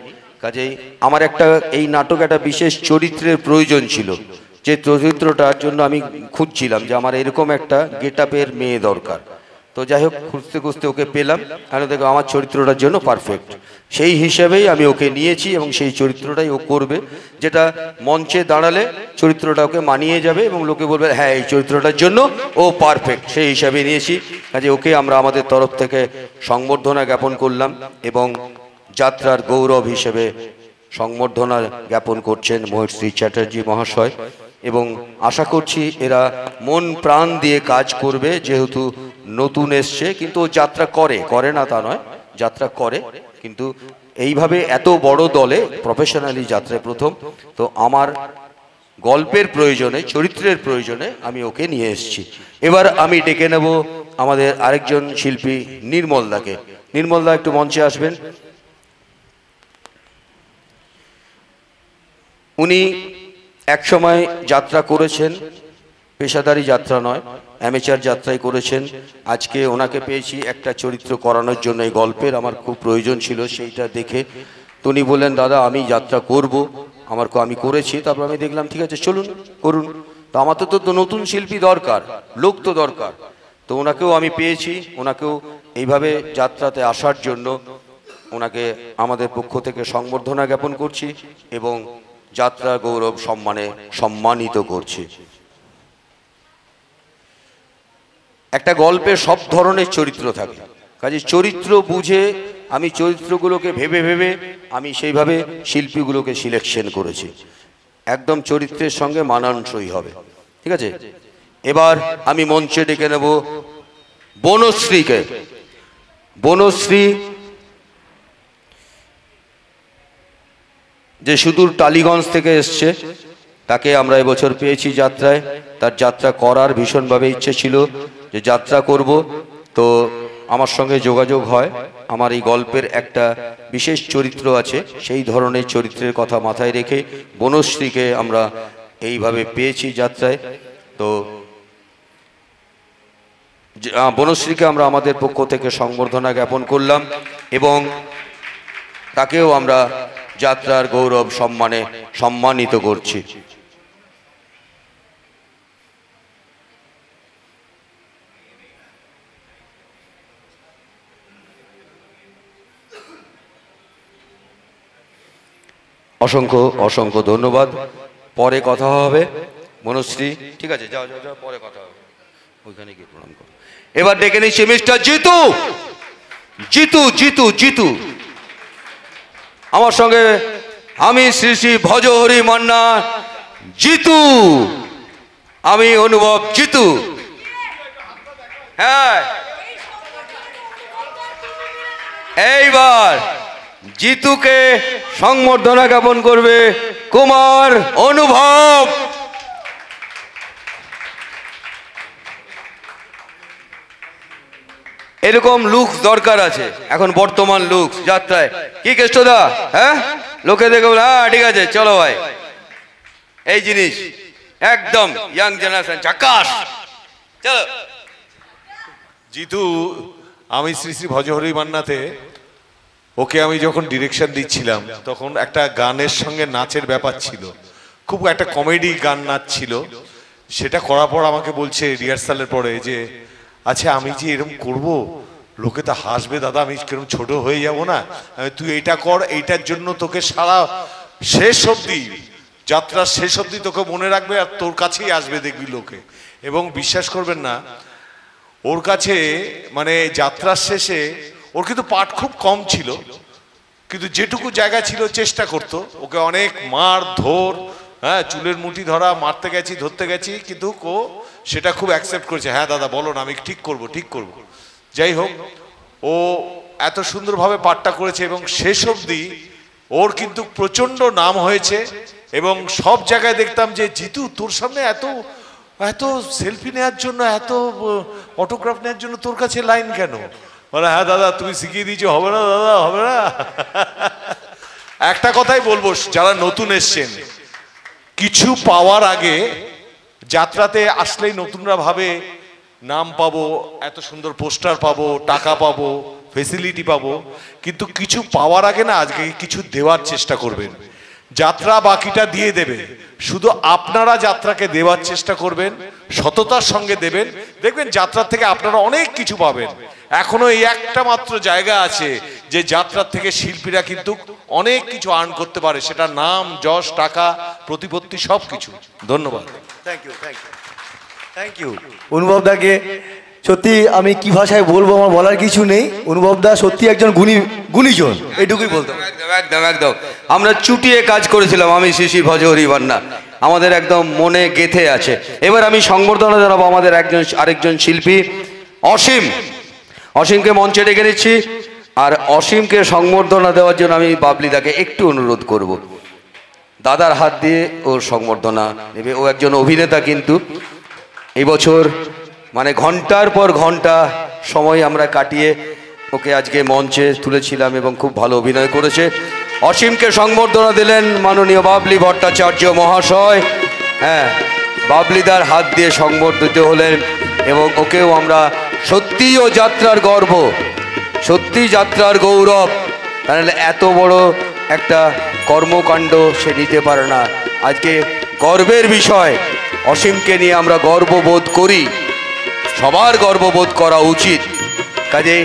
[SPEAKER 2] কাজেই আমার একটা এই নাটক একটা বিশেষ চরিত্রের প্রয়োজন ছিল, যে চরিত্রটার জন্য আমি খুঁজছিলাম যে আমার এরকম একটা গেট আপের মেয়ে দরকার। তো যাই হোক, খুঁজতে খুঁজতে ওকে পেলাম। কেন দেখো আমার চরিত্রটার জন্য পারফেক্ট, সেই হিসেবেই আমি ওকে নিয়েছি এবং সেই চরিত্রটাই ও করবে, যেটা মঞ্চে দাঁড়ালে চরিত্রটা ওকে মানিয়ে যাবে এবং লোকে বলবে হ্যাঁ এই চরিত্রটার জন্য ও পারফেক্ট, সেই হিসাবে নিয়েছি। কাজে ওকে আমরা আমাদের তরফ থেকে সংবর্ধনা জ্ঞাপন করলাম এবং যাত্রার গৌরব হিসেবে সংবর্ধনা জ্ঞাপন করছেন মহেশশ্রী চ্যাটার্জি মহাশয়। এবং আশা করছি এরা মন প্রাণ দিয়ে কাজ করবে, যেহেতু নতুন এসছে। কিন্তু ও যাত্রা করে না তা নয়, যাত্রা করে, কিন্তু এইভাবে এত বড় দলে প্রফেশনালি যাত্রায় প্রথম। তো আমার গল্পের প্রয়োজনে, চরিত্রের প্রয়োজনে আমি ওকে নিয়ে এসেছি। এবার আমি ডেকে নেব আমাদের আরেকজন শিল্পী নির্মলদাকে। নির্মলদা একটু মঞ্চে আসবেন। উনি একসময় যাত্রা করেছেন, পেশাদারি যাত্রা নয়, অ্যামেচার যাত্রাই করেছেন। আজকে ওনাকে পেয়েছি একটা চরিত্র করানোর জন্য, এই গল্পের আমার খুব প্রয়োজন ছিল সেইটা দেখে। তো উনি বললেন দাদা আমি যাত্রা করব, আমি করেছি। তারপর আমি দেখলাম ঠিক আছে চলুন করুন। তো আমার তো নতুন শিল্পী দরকার, লোক তো দরকার। তো ওনাকেও আমি পেয়েছি, ওনাকেও এইভাবে যাত্রাতে আসার জন্য ওনাকে আমাদের পক্ষ থেকে সংবর্ধনা জ্ঞাপন করছি এবং যাত্রা গৌরব সম্মানে সম্মানিত করছি। একটা গল্পে সব ধরনের চরিত্র থাকে, কাজে চরিত্র বুঝে আমি চরিত্রগুলোকে ভেবে ভেবে আমি সেইভাবে শিল্পীগুলোকে সিলেকশন করেছি, একদম চরিত্রের সঙ্গে মানানসই হবে। ঠিক আছে, এবার আমি মঞ্চে ডেকে নেব বনশ্রীকে। বনশ্রী যে সুদূর টালিগঞ্জ থেকে এসছে, তাকে আমরা এবছর পেয়েছি যাত্রায়। তার যাত্রা করার ভীষণভাবে ইচ্ছে ছিল যে যাত্রা করব, তো আমার সঙ্গে যোগাযোগ হয়। আমার এই গল্পের একটা বিশেষ চরিত্র আছে, সেই ধরনের চরিত্রের কথা মাথায় রেখে বনশ্রীকে আমরা এইভাবে পেয়েছি যাত্রায়। তো বনশ্রীকে আমরা আমাদের পক্ষ থেকে সংবর্ধনা জ্ঞাপন করলাম এবং তাকেও আমরা যাত্রার গৌরব সম্মানে সম্মানিত করছি। অসংখ্য অসংখ্য ধন্যবাদ। পরে কথা হবে মনশ্রী, ঠিক আছে? যাও যাও যাও, পরে কথা হবে, ওইখানে গিয়ে প্রণাম করো। এবার ডেকে নিচ্ছি মিস্টার জিতু। জিতু জিতু জিতু আমার সঙ্গে আমি শ্রী শ্রী ভজহরি মান্না জিতু, আমি অনুভব জিতু। হ্যাঁ, এইবার জিতুকে সংবর্ধনা জ্ঞাপন করবে কুমার অনুভব। এরকম লুক দরকার আছে এখন, বর্তমান লুক যাত্রায়। কি কেষ্টদা? হ্যাঁ, লোকে দেখে হ্যাঁ ঠিক আছে চলো ভাই, এই জিনিস একদম ইয়াং জেনারেশন ঝাকাস। চলো
[SPEAKER 4] জিতু, আমি শ্রী শ্রী ভজহরি মান্নাতে ওকে আমি যখন ডিরেকশন দিচ্ছিলাম তখন একটা গানের সঙ্গে নাচের ব্যাপার ছিল, খুব একটা কমেডি গান নাচ ছিল। সেটা করার পর আমাকে বলছে রিহার্সালের পরে যে আচ্ছা আমি যে এরকম করব লোকে তো হাসবে দাদা, আমি কিরকম ছোট হয়ে যাব না? তুই এইটা কর, এইটার জন্য তোকে সারা শেষ অবধি, যাত্রার শেষ অবধি তোকে মনে রাখবে আর তোর কাছেই আসবে দেখবি লোকে। এবং বিশ্বাস করবেন না, ওর কাছে মানে যাত্রার শেষে ওর কিন্তু পাঠ খুব কম ছিল, কিন্তু যেটুকু জায়গা ছিল চেষ্টা করতো। ওকে অনেক মার ধর, হ্যাঁ চুলের মুঠি ধরা, মারতে গেছি ধরতে গেছি, কিন্তু ও সেটা খুব অ্যাকসেপ্ট করেছে। হ্যাঁ দাদা বলো না, আমি ঠিক করব ঠিক করব। যাই হোক, ও এত সুন্দরভাবে পাঠটা করেছে এবং শেষ অবধি ওর কিন্তু প্রচন্ড নাম হয়েছে। এবং সব জায়গায় দেখতাম যে জিতু তোর সামনে এত এত সেলফি নেওয়ার জন্য, এত অটোগ্রাফ নেওয়ার জন্য তোর কাছে লাইন কেন? বলে হ্যাঁ দাদা তুমি শিখিয়ে দিয়েছো, হবে না দাদা হবে না। একটা কথাই বলবো, যারা নতুন এসছেন, কিছু পাওয়ার আগে যাত্রাতে আসলেই নতুনরা ভাবে নাম পাবো, এত সুন্দর পোস্টার পাবো, টাকা পাবো, ফেসিলিটি পাবো, কিন্তু কিছু পাওয়ার আগে না আজকে কিছু দেওয়ার চেষ্টা করবেন। যাত্রা বাকিটা দিয়ে দেবে, শুধু আপনারা যাত্রাকে দেওয়ার চেষ্টা করবেন, সততার সঙ্গে দেবেন, দেখবেন যাত্রা থেকে আপনারা অনেক কিছু পাবেন। এখনো এই একটা মাত্র জায়গা আছে যে যাত্রার থেকে শিল্পীরা কিন্তু অনেক কিছু আর্ন করতে পারে, সেটা নাম যশ টাকা প্রতিপত্তি সব কিছু। ধন্যবাদ।
[SPEAKER 7] Thank you thank you thank you অনুভব দাকে। সত্যি আমি কি ভাষায় বলবো, আমার বলার কিছু নেই। অনুভব দা সত্যি একজন গুণীজন, এটুকুই বলতাম।
[SPEAKER 2] একদম একদম একদম আমরা চুটিয়ে কাজ করেছিলাম, আমি শ্রী শ্রী ভজহরি মান্না, আমাদের একদম মনে গেথে আছে। এবার আমি সংবর্ধনা জানাবো আমাদের আরেকজন শিল্পী অসীম। অসীমকে মঞ্চে ডেকে নিচ্ছি, আর অসীমকে সংবর্ধনা দেওয়ার জন্য আমি বাবলিদাকে একটু অনুরোধ করব, দাদার হাত দিয়ে ওর সংবর্ধনা নেবে। ও একজন অভিনেতা, কিন্তু এই বছর মানে ঘন্টার পর ঘন্টা সময় আমরা কাটিয়ে ওকে আজকে মঞ্চে তুলেছিলাম এবং খুব ভালো অভিনয় করেছে। অসীমকে সংবর্ধনা দিলেন মাননীয় বাবলি ভট্টাচার্য মহাশয়। হ্যাঁ, বাবলিদার হাত দিয়ে সংবর্ধিত হলেন এবং ওকেও আমরা সত্যিই ও যাত্রার গর্ব, সত্যি যাত্রার গৌরব, তাহলে এত বড় একটা কর্মকাণ্ড সে নিতে পারে না। আজকে গর্বের বিষয়, অসীমকে নিয়ে আমরা গর্ববোধ করি, সবার গর্ববোধ করা উচিত। কাজে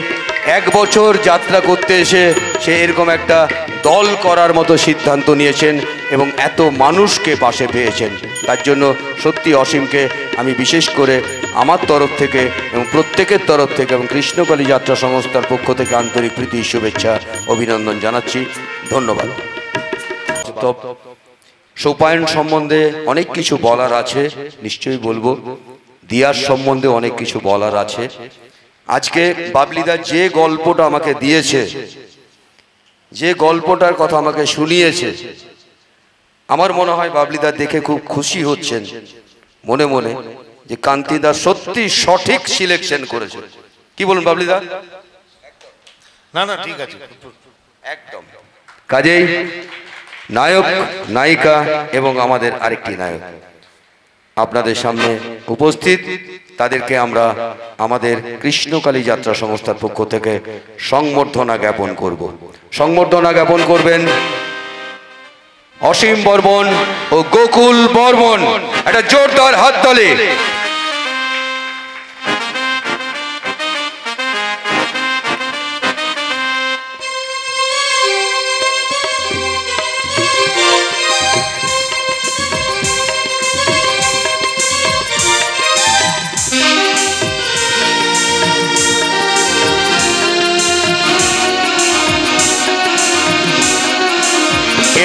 [SPEAKER 2] এক বছর যাত্রা করতে এসে সে এরকম একটা দল করার মতো সিদ্ধান্ত নিয়েছেন এবং এত মানুষকে পাশে পেয়েছেন, তার জন্য সত্যি অসীমকে আমি বিশেষ করে আমার তরফ থেকে এবং প্রত্যেকের তরফ থেকে এবং কৃষ্ণকালী যাত্রা সংস্থার পক্ষ থেকে আন্তরিক প্রীতি শুভেচ্ছা অভিনন্দন জানাচ্ছি। ধন্যবাদ। সোপায়ন সম্বন্ধে অনেক কিছু বলার আছে, নিশ্চয়ই বলবো। দিয়ার সম্বন্ধে অনেক কিছু বলার আছে। আজকে বাবলিদা যে গল্পটা আমাকে দিয়েছে, যে গল্পটার কথা আমাকে শুনিয়েছে, আমার মনে হয় বাবলিদা দেখে খুব খুশি হচ্ছেন মনে মনে যে কান্তিদা সত্যি সঠিক সিলেকশন করেছে। কি বলুন বাবলিদা?
[SPEAKER 3] না না ঠিক আছে,
[SPEAKER 2] একদম। কাজেই নায়ক, নায়িকা এবং আমাদের আরেকটি নায়ক আপনাদের সামনে উপস্থিত, তাদেরকে আমরা আমাদের কৃষ্ণকালী যাত্রা সংস্থার পক্ষ থেকে সংবর্ধনা জ্ঞাপন করব। সংবর্ধনা জ্ঞাপন করবেন অসীম বর্মন ও গোকুল বর্মন। একটা জোরদার হাততালি।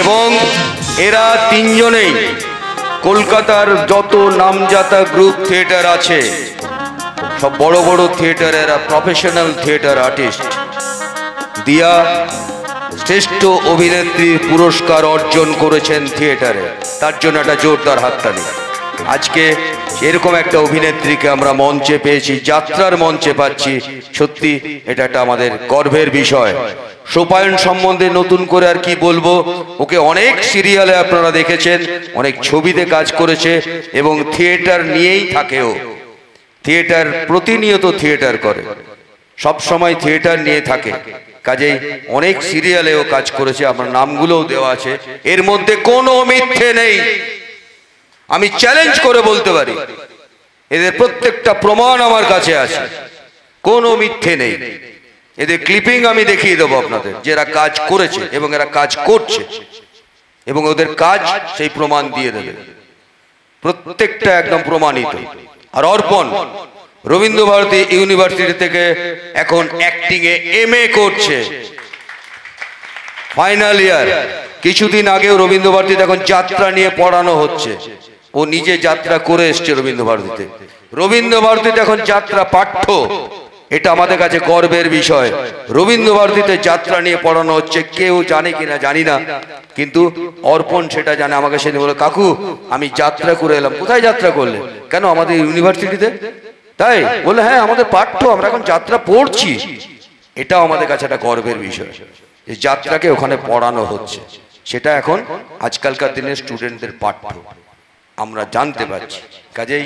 [SPEAKER 2] এবং এরা তিনজনেই কলকাতার যত নামজাতা গ্রুপ থিয়েটার আছে, সব বড় বড় থিয়েটার, এরা প্রফেশনাল থিয়েটার আর্টিস্ট। দিয়া শ্রেষ্ঠ অভিনেত্রীর পুরস্কার অর্জন করেছেন থিয়েটারে, তার জন্য একটা জোরদার হাততালি। আজকে এরকম একটা অভিনেত্রীকে আমরা মঞ্চে পেয়েছি, যাত্রার মঞ্চে পাচ্ছি, সত্যি এটা একটা আমাদের গর্বের বিষয়। সোপায়ন সম্বন্ধে নতুন করে আর কি বলবো, ওকে অনেক সিরিয়ালে আপনারা দেখেছেন, অনেক ছবিতে কাজ করেছে এবং থিয়েটার নিয়েই থাকেও। থিয়েটার প্রতিনিয়ত থিয়েটার করে, সব সময় থিয়েটার নিয়ে থাকে। কাজেই অনেক সিরিয়ালেও কাজ করেছে, আমার নামগুলোও দেওয়া আছে, এর মধ্যে কোনো মিথ্যে নেই। আমি চ্যালেঞ্জ করে বলতে পারি এদের প্রত্যেকটা প্রমাণ আমার কাছে আছে, কোনো মিথ্যে নেই। এদের ক্লিপিং আমি দেখিয়ে দেবো আপনাদের, যে এরা কাজ করেছে এবং এরা কাজ করছে এবং ওদের কাজ সেই প্রমাণ দিয়ে দেবে, প্রত্যেকটা একদম প্রমাণিত। আর অর্পণ রবীন্দ্রভারতী ইউনিভার্সিটি থেকে এখন অ্যাক্টিং এ MA করছে, ফাইনাল ইয়ার। কিছুদিন আগেও রবীন্দ্রভারতীতে এখন যাত্রা নিয়ে পড়ানো হচ্ছে, ও নিজে যাত্রা করে এসছে রবীন্দ্রভারতীতে। রবীন্দ্রভারতীতে এখন যাত্রা পাঠ্য, এটা আমাদের কাছে গর্বের বিষয়। রবীন্দ্রভারতীতে যাত্রা নিয়ে পড়ানো হচ্ছে, কেউ জানে কিনা জানি না, কিন্তু অর্পণ সেটা জানে। আমাকে সেদিন বলে, কাকু আমি যাত্রা করে এলাম। কোথায় যাত্রা করলে? কেন, আমাদের ইউনিভার্সিটিতে। তাই বলে, হ্যাঁ আমাদের পাঠ্য, আমরা এখন যাত্রা পড়ছি। এটাও আমাদের কাছে একটা গর্বের বিষয় যে যাত্রাকে ওখানে পড়ানো হচ্ছে, সেটা এখন আজকালকার দিনের স্টুডেন্টদের পাঠ্য আমরা জানতে পারছি। কাজেই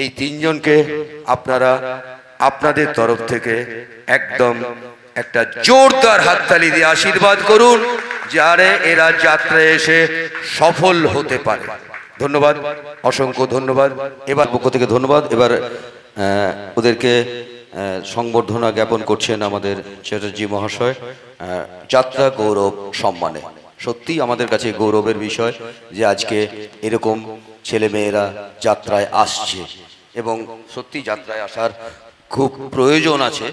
[SPEAKER 2] এই তিনজনকে আপনারা আপনাদের তরফ থেকে একদম একটা জোরদার হাততালি দিয়ে আশীর্বাদ করুন, যারে এরা যাত্রায় এসে সফল হতে পারে। ধন্যবাদ, অসংখ্য ধন্যবাদ। এবার পক্ষ থেকে ধন্যবাদ। এবার ওদেরকে সংবর্ধনা জ্ঞাপন করছেন আমাদের চ্যাটার্জি মহাশয় যাত্রা গৌরব সম্মানে। সত্যি আমাদের কাছে গৌরবের বিষয় যে আজকে এরকম ছেলে মেয়েরা যাত্রায় আসছে এবং সত্যি যাত্রায় আসার খুব প্রয়োজন আছে।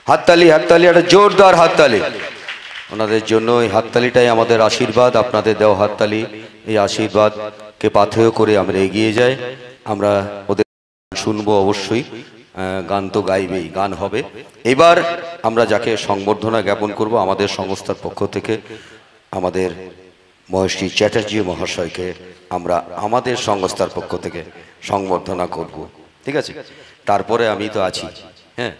[SPEAKER 2] হাততালি, হাততালি, একটা জোরদার হাততালি ওনাদের জন্য। এই হাততালিটাই আমাদের আশীর্বাদ, আপনাদের দেওয়া হাততালি এই আশীর্বাদকে পাথেয় করে আমরা এগিয়ে যাই। আমরা ওদের শুনবো অবশ্যই, গান তো গাইবেই, গান হবে। এবার আমরা যাকে সংবর্ধনা জ্ঞাপন করব আমাদের সংস্থার পক্ষ থেকে, আমাদের মহর্ষি চ্যাটার্জি মহাশয়কে আমরা আমাদের সংস্থার পক্ষ থেকে সংবর্ধনা করব, ঠিক আছে? তারপরে আমি তো আছি। হ্যাঁ,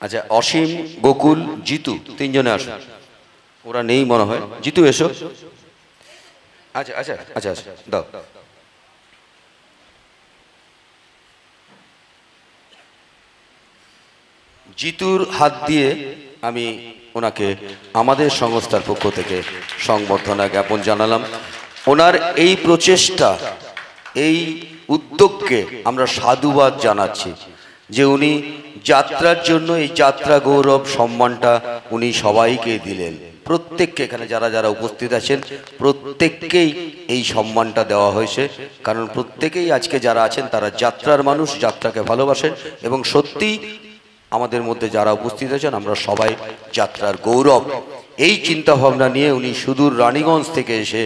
[SPEAKER 2] আচ্ছা, অসীম, গোকুল, জিতু তিনজনে আসো। ওরা নেই মনে হয়। জিতু এসো। আচ্ছা আচ্ছা আচ্ছা আচ্ছা, দাও। জিতুর হাত দিয়ে আমি ওনাকে আমাদের সংস্থার পক্ষ থেকে সংবর্ধনা জ্ঞাপন জানালাম। ওনার এই প্রচেষ্টা, এই উদ্যোগকে আমরা সাধুবাদ জানাচ্ছি যে উনি যাত্রার জন্য এই যাত্রা গৌরব সম্মানটা উনি সবাইকে দিলেন। প্রত্যেককে, এখানে যারা যারা উপস্থিত আছেন প্রত্যেককেই এই সম্মানটা দেওয়া হয়েছে, কারণ প্রত্যেকেই আজকে যারা আছেন তারা যাত্রার মানুষ, যাত্রাকে ভালোবাসেন এবং সত্যি আমাদের মধ্যে যারা উপস্থিত আছেন আমরা সবাই যাত্রার গৌরব। এই চিন্তা ভাবনা নিয়ে উনি সুদূর রানীগঞ্জ থেকে এসে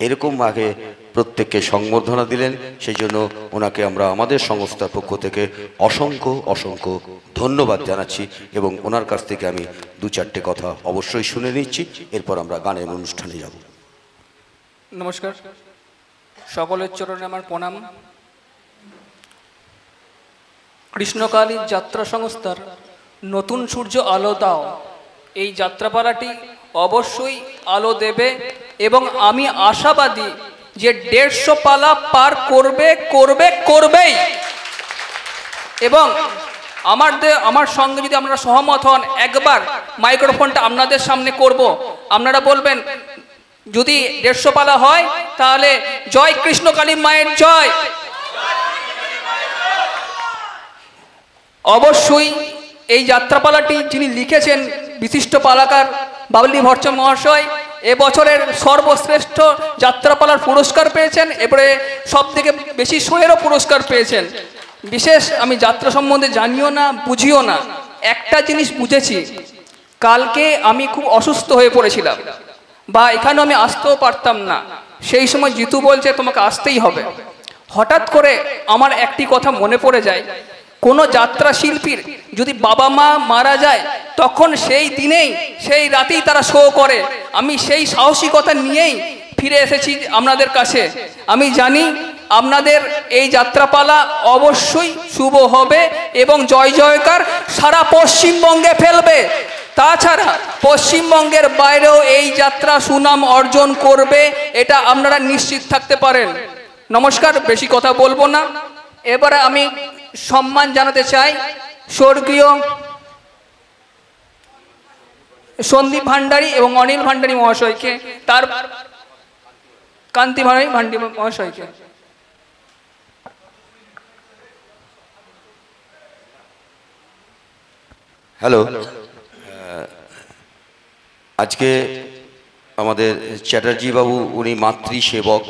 [SPEAKER 2] এরকম আগে প্রত্যেককে সংবর্ধনা দিলেন। সেই জন্য ওনাকে আমরা আমাদের সংস্থার পক্ষ থেকে অসংখ্য অসংখ্য ধন্যবাদ জানাচ্ছি এবং ওনার কাছ থেকে আমি দু চারটে কথা অবশ্যই শুনে নিচ্ছি, এরপর আমরা গানের অনুষ্ঠানে যাব।
[SPEAKER 8] নমস্কার, সকলের চরণে আমার প্রণাম। কৃষ্ণকালী যাত্রা সংস্থার নতুন সূর্য আলো দাও এই যাত্রাপালাটি অবশ্যই আলো দেবে এবং আমি আশাবাদী যে 150 পালা পার করবেই। এবং আমার সঙ্গে যদি আপনারা সহমত হন, একবার মাইক্রোফোনটা আপনাদের সামনে করব, আপনারা বলবেন যদি 150 পালা হয় তাহলে জয় কৃষ্ণকালী মায়ের জয়। অবশ্যই এই যাত্রাপালাটি যিনি লিখেছেন বিশিষ্ট পালাকার বাবলি ভট্ট মহাশয় এবছরের সর্বশ্রেষ্ঠ যাত্রাপালার পুরস্কার পেয়েছেন, এবারে সব থেকে বেশি শোয়েরও পুরস্কার পেয়েছেন। বিশেষ আমি যাত্রা সম্বন্ধে জানিও না বুঝিও না, একটা জিনিস বুঝেছি, কালকে আমি খুব অসুস্থ হয়ে পড়েছিলাম বা এখানে আমি আসতেও পারতাম না। সেই সময় জিতু বলছে তোমাকে আসতেই হবে। হঠাৎ করে আমার একটি কথা মনে পড়ে যায়, কোনো যাত্রা শিল্পীর যদি বাবা মা মারা যায় তখন সেই দিনেই সেই রাতেই তারা শো করে। আমি সেই সাহসিকতা নিয়েই ফিরে এসেছি আপনাদের কাছে। আমি জানি আপনাদের এই যাত্রাপালা অবশ্যই শুভ হবে এবং জয় জয়কার সারা পশ্চিমবঙ্গে ফেলবে। তাছাড়া পশ্চিমবঙ্গের বাইরেও এই যাত্রা সুনাম অর্জন করবে, এটা আপনারা নিশ্চিত থাকতে পারেন। নমস্কার, বেশি কথা বলবো না। এবারে আমি সম্মান জানাতে চাই স্বর্গীয় সন্দীপ ভান্ডারী এবং অনিল ভান্ডারী মহাশয়কে, তার কান্তি ভান্ডারী মহাশয়কে।
[SPEAKER 2] হ্যালো, আজকে আমাদের চ্যাটার্জি বাবু উনি মাতৃ সেবক,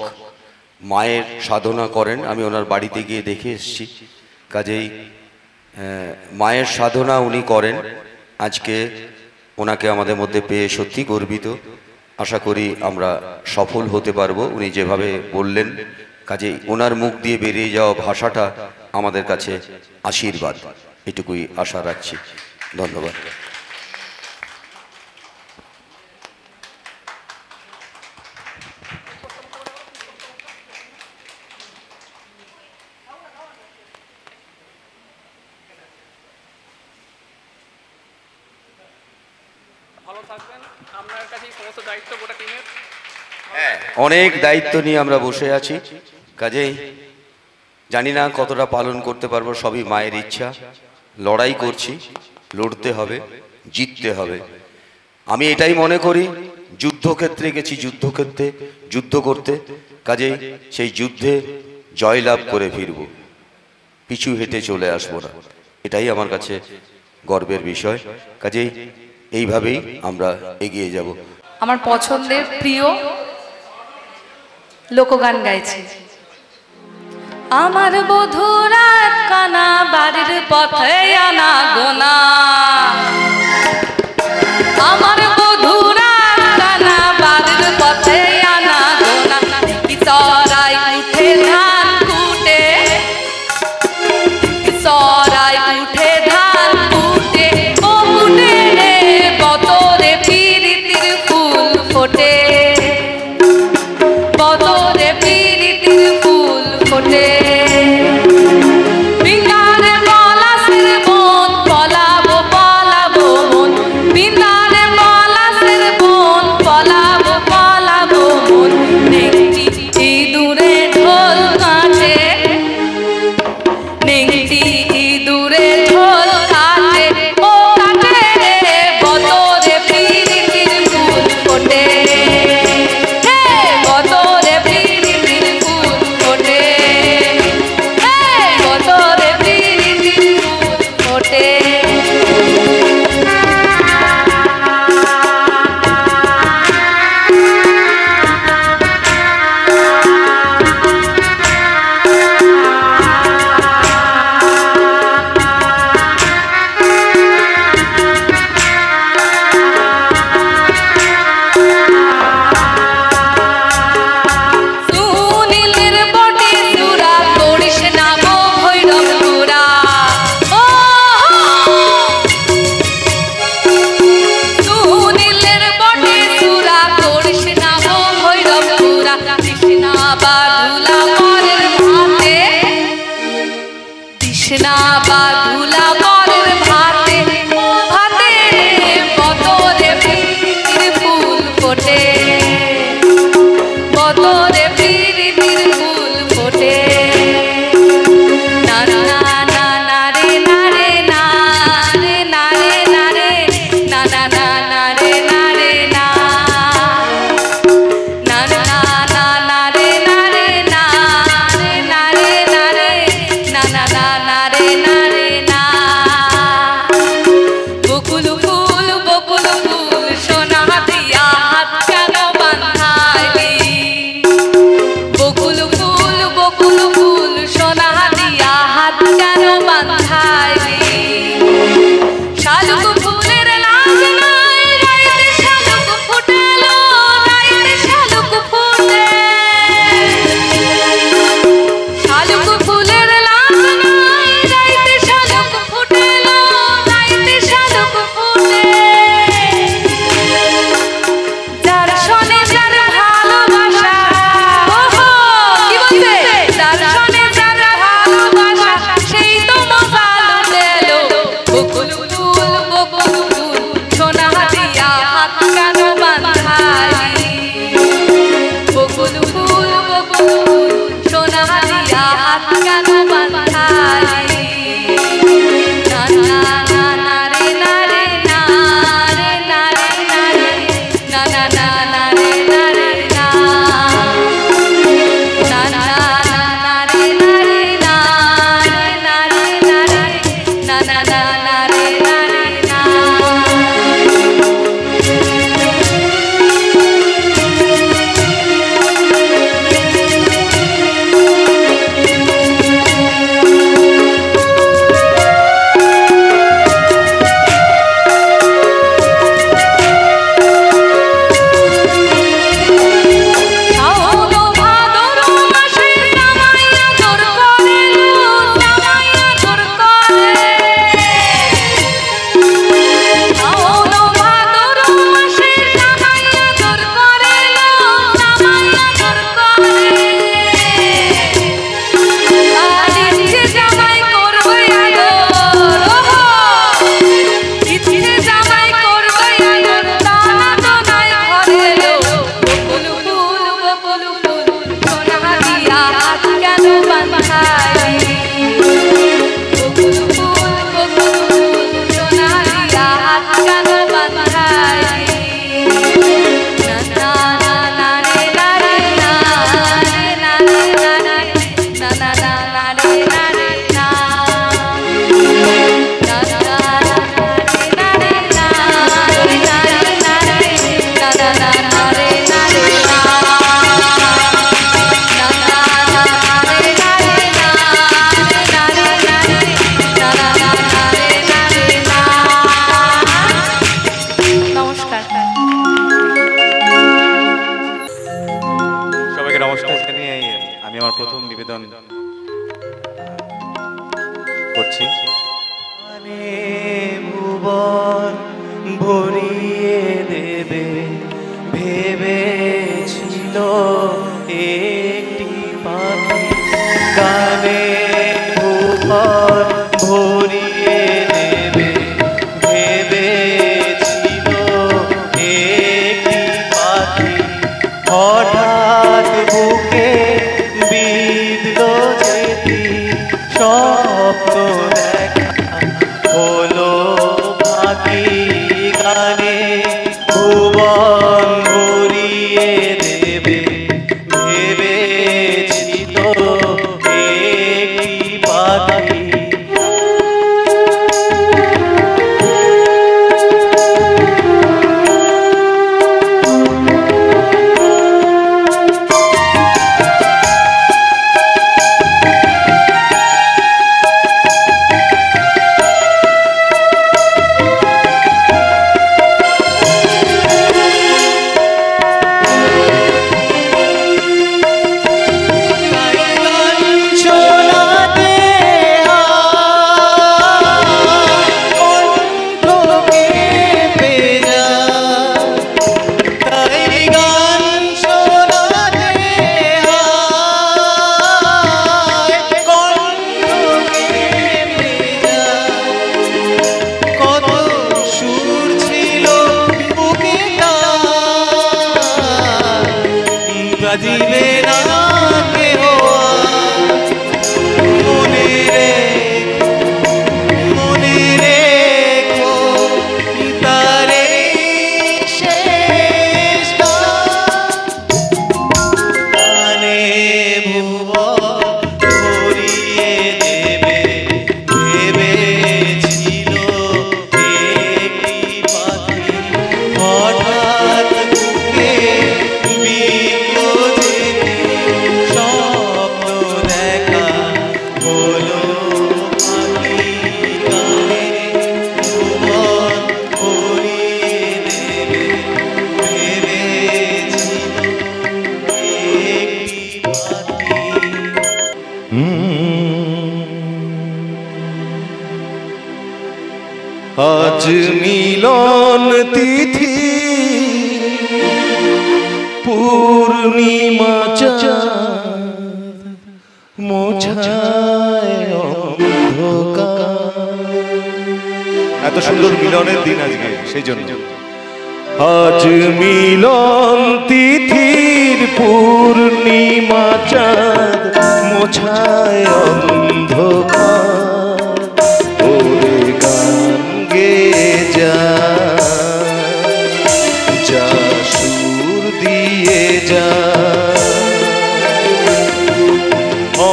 [SPEAKER 2] মায়ের সাধনা করেন। আমি ওনার বাড়িতে গিয়ে দেখে এসেছি, কাজেই মায়ের সাধনা উনি করেন। আজকে ওনাকে আমাদের মধ্যে পেয়ে সত্যি গর্বিত। আশা করি আমরা সফল হতে পারবো উনি যেভাবে বললেন। কাজেই ওনার মুখ দিয়ে বেরিয়ে যাওয়া ভাষাটা আমাদের কাছে আশীর্বাদ, এটুকুই আশা রাখছি। ধন্যবাদ। অনেক দায়িত্ব নিয়ে আমরা বসে আছি, কাজেই জানি না কতটা পালন করতে পারবো। সবই মায়ের ইচ্ছা। লড়াই করছি, লড়তে হবে, জিততে হবে। আমি এটাই মনে করি, যুদ্ধক্ষেত্রে গেছি, যুদ্ধক্ষেত্রে যুদ্ধ করতে, কাজেই সেই যুদ্ধে জয়লাভ করে ফিরব, পিছু হেঁটে চলে আসবো না। এটাই আমার কাছে গর্বের বিষয়। কাজেই এইভাবেই আমরা এগিয়ে যাব।
[SPEAKER 9] আমার পছন্দের প্রিয় লোকগান গাইছে। আমার বধূ রাত কানা বাড়ির পথে আনা গোনা, আমার বধূ রাত কানা বাড়ির পথে আনা গোনা, সরাই উঠে ধান কুটে, সরাই উঠে ধান কুটে, ও কুটে রে বতরে পিরিতির ফুল ফোটে, বতরে পিরিতির ফুল ফোটে। বিন্দারে পলাশের বন, পলাবো পলাবো মন, বিন্দারে পলা বাদুলা পরের ভাতে তৃষ্ণা বাদুলা পরের ভাতে ভাতে বদরে প্রীতির ফুল ফোটে বদরে প্রীতির ফুল ফোটে না না না না রে না রে না রে না রে না রে না না না না রে না রে না না না না না রে না রে না রে না রে না রে না না না না রে না রে না বকুল ফুল সোনা দিয়া হাত কেন বাঁধাইলি বকুল ফুল সোনা দিয়া হাত কেন বাঁধাইলি শালুক ফুলের লাজ নাই রাইতে শালুক ফুটেলো রাইতে শালুক ফুটে শালুক ফুলের লাজ নাই রাইতে শালুক ফুটেলো রাইতে শালুক ফুটে যার শোনে যার ভালোবাসা ওহো কি বলছে যার শোনে যার ভালোবাসা সেই তো মজা লুটেলো বকুল ফুল সোনা দিয়া হাত কেন বাঁধাইলি বকুল ফুল সোনা দিয়া হাত কেন বাঁধাইলি না না না না রে না রে না রে না রে না রে না না না না রে না রে না না না না রে না রে না রে না রে না রে না না না না রে না রে না শাওন ভাদর মাসে জামাইয়া জোর করে জামাইয়া জোর করে শাওন ভাদর মাসে জামাইয়া জোর করে জামাইয়া জোর করে আর ইচ্ছে জামাই করবে আদর ওহো ইচ্ছে জামাই করবে আদর দানা তো নাই ঘরে বকুল ফুল সোনা দিয়া হাত কেন বাঁধাইলি বকুল ফুল সোনা দিয়া হাত কেন বাঁধাইলি না না না না রে না রে না রে না রে না রে না না না না রে না রে না না না না না রে না রে না রে না রে না না না না রে না রে না নমস্কার।
[SPEAKER 6] সবাইকে নমস্কার জানিয়ে আমি আমার প্রথম নিবেদন করছি।
[SPEAKER 7] ভুবন ভরিয়ে দেবে ভেবেছিল একটি পাখি গানে ভুবন ভরিয়ে দেবে ভেবেছিল একটি পাখি হঠাৎ বুকে বিঁধল যেটি স্বপ্ন দেখা হলো বাকি গানে ভুবন ভরিয়ে দেবে ভেবেছিল একটি পাখি
[SPEAKER 10] কাঁদিবে না কেহ মনে রেখো তারে শেষ গানে ভুবন ভরিয়ে দেবে ভেবেছিল একটি পাখি হঠাৎ বুকে বিকো যেতে স্বপ্ন দেখা হলো পাখি গানে ভুবন ভরিয়ে দেবে ভেবেছিল একটি পাখি।
[SPEAKER 3] আজ মিলন তিথি পূর্ণিমা চাঁদ মোছায় অন্ধকার।
[SPEAKER 4] এত সুন্দর মিলনের দিন আজকে, সেই জন্য
[SPEAKER 3] আজ মিলন তিথির পূর্ণিমা চাঁদ মোছায় অন্ধকার। ওরে গান গে যা যা সুর দিয়ে যা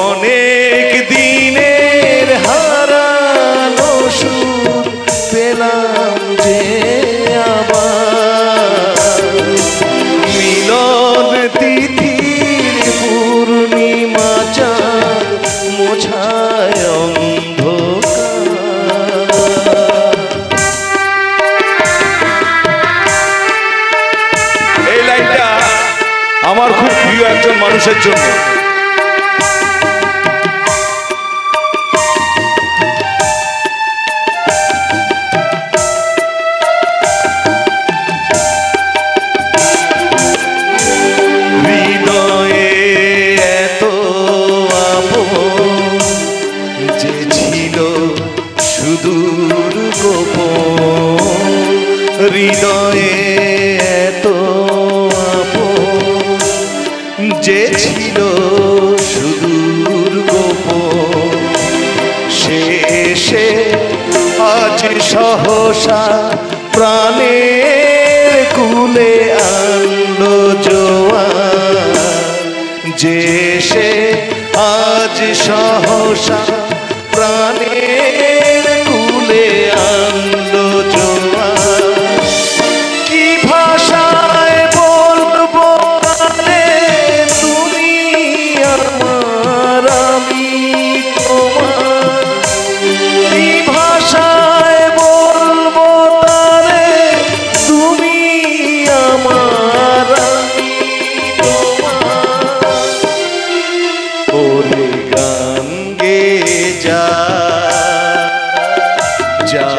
[SPEAKER 3] অনেক দিনের হারানো সুর পেলাম যে আবার মিলন তিথির পূর্ণিমা চাঁদ মোছায় অন্ধকার।
[SPEAKER 4] এই লাইনটা আমার খুব প্রিয় একজন মানুষের জন্য।
[SPEAKER 3] হৃদয়ে এত আপন যে ছিল সুদূর গোপন। হৃদয়ে এত আপন যে ছিল সুদূর গোপন। শেষে আজ সহসা প্রাণের কুলে আনলো জোয়ার। যে সে আজ সহসা প্রাণের কুলে আনলো জোয়ার। কি ভাষায় বলবো তারে তুমি আমার আমি তোমার। কি ভাষায় বলবো তারে তুমি আমার আমি তোমার। ওরে গান গে যা যা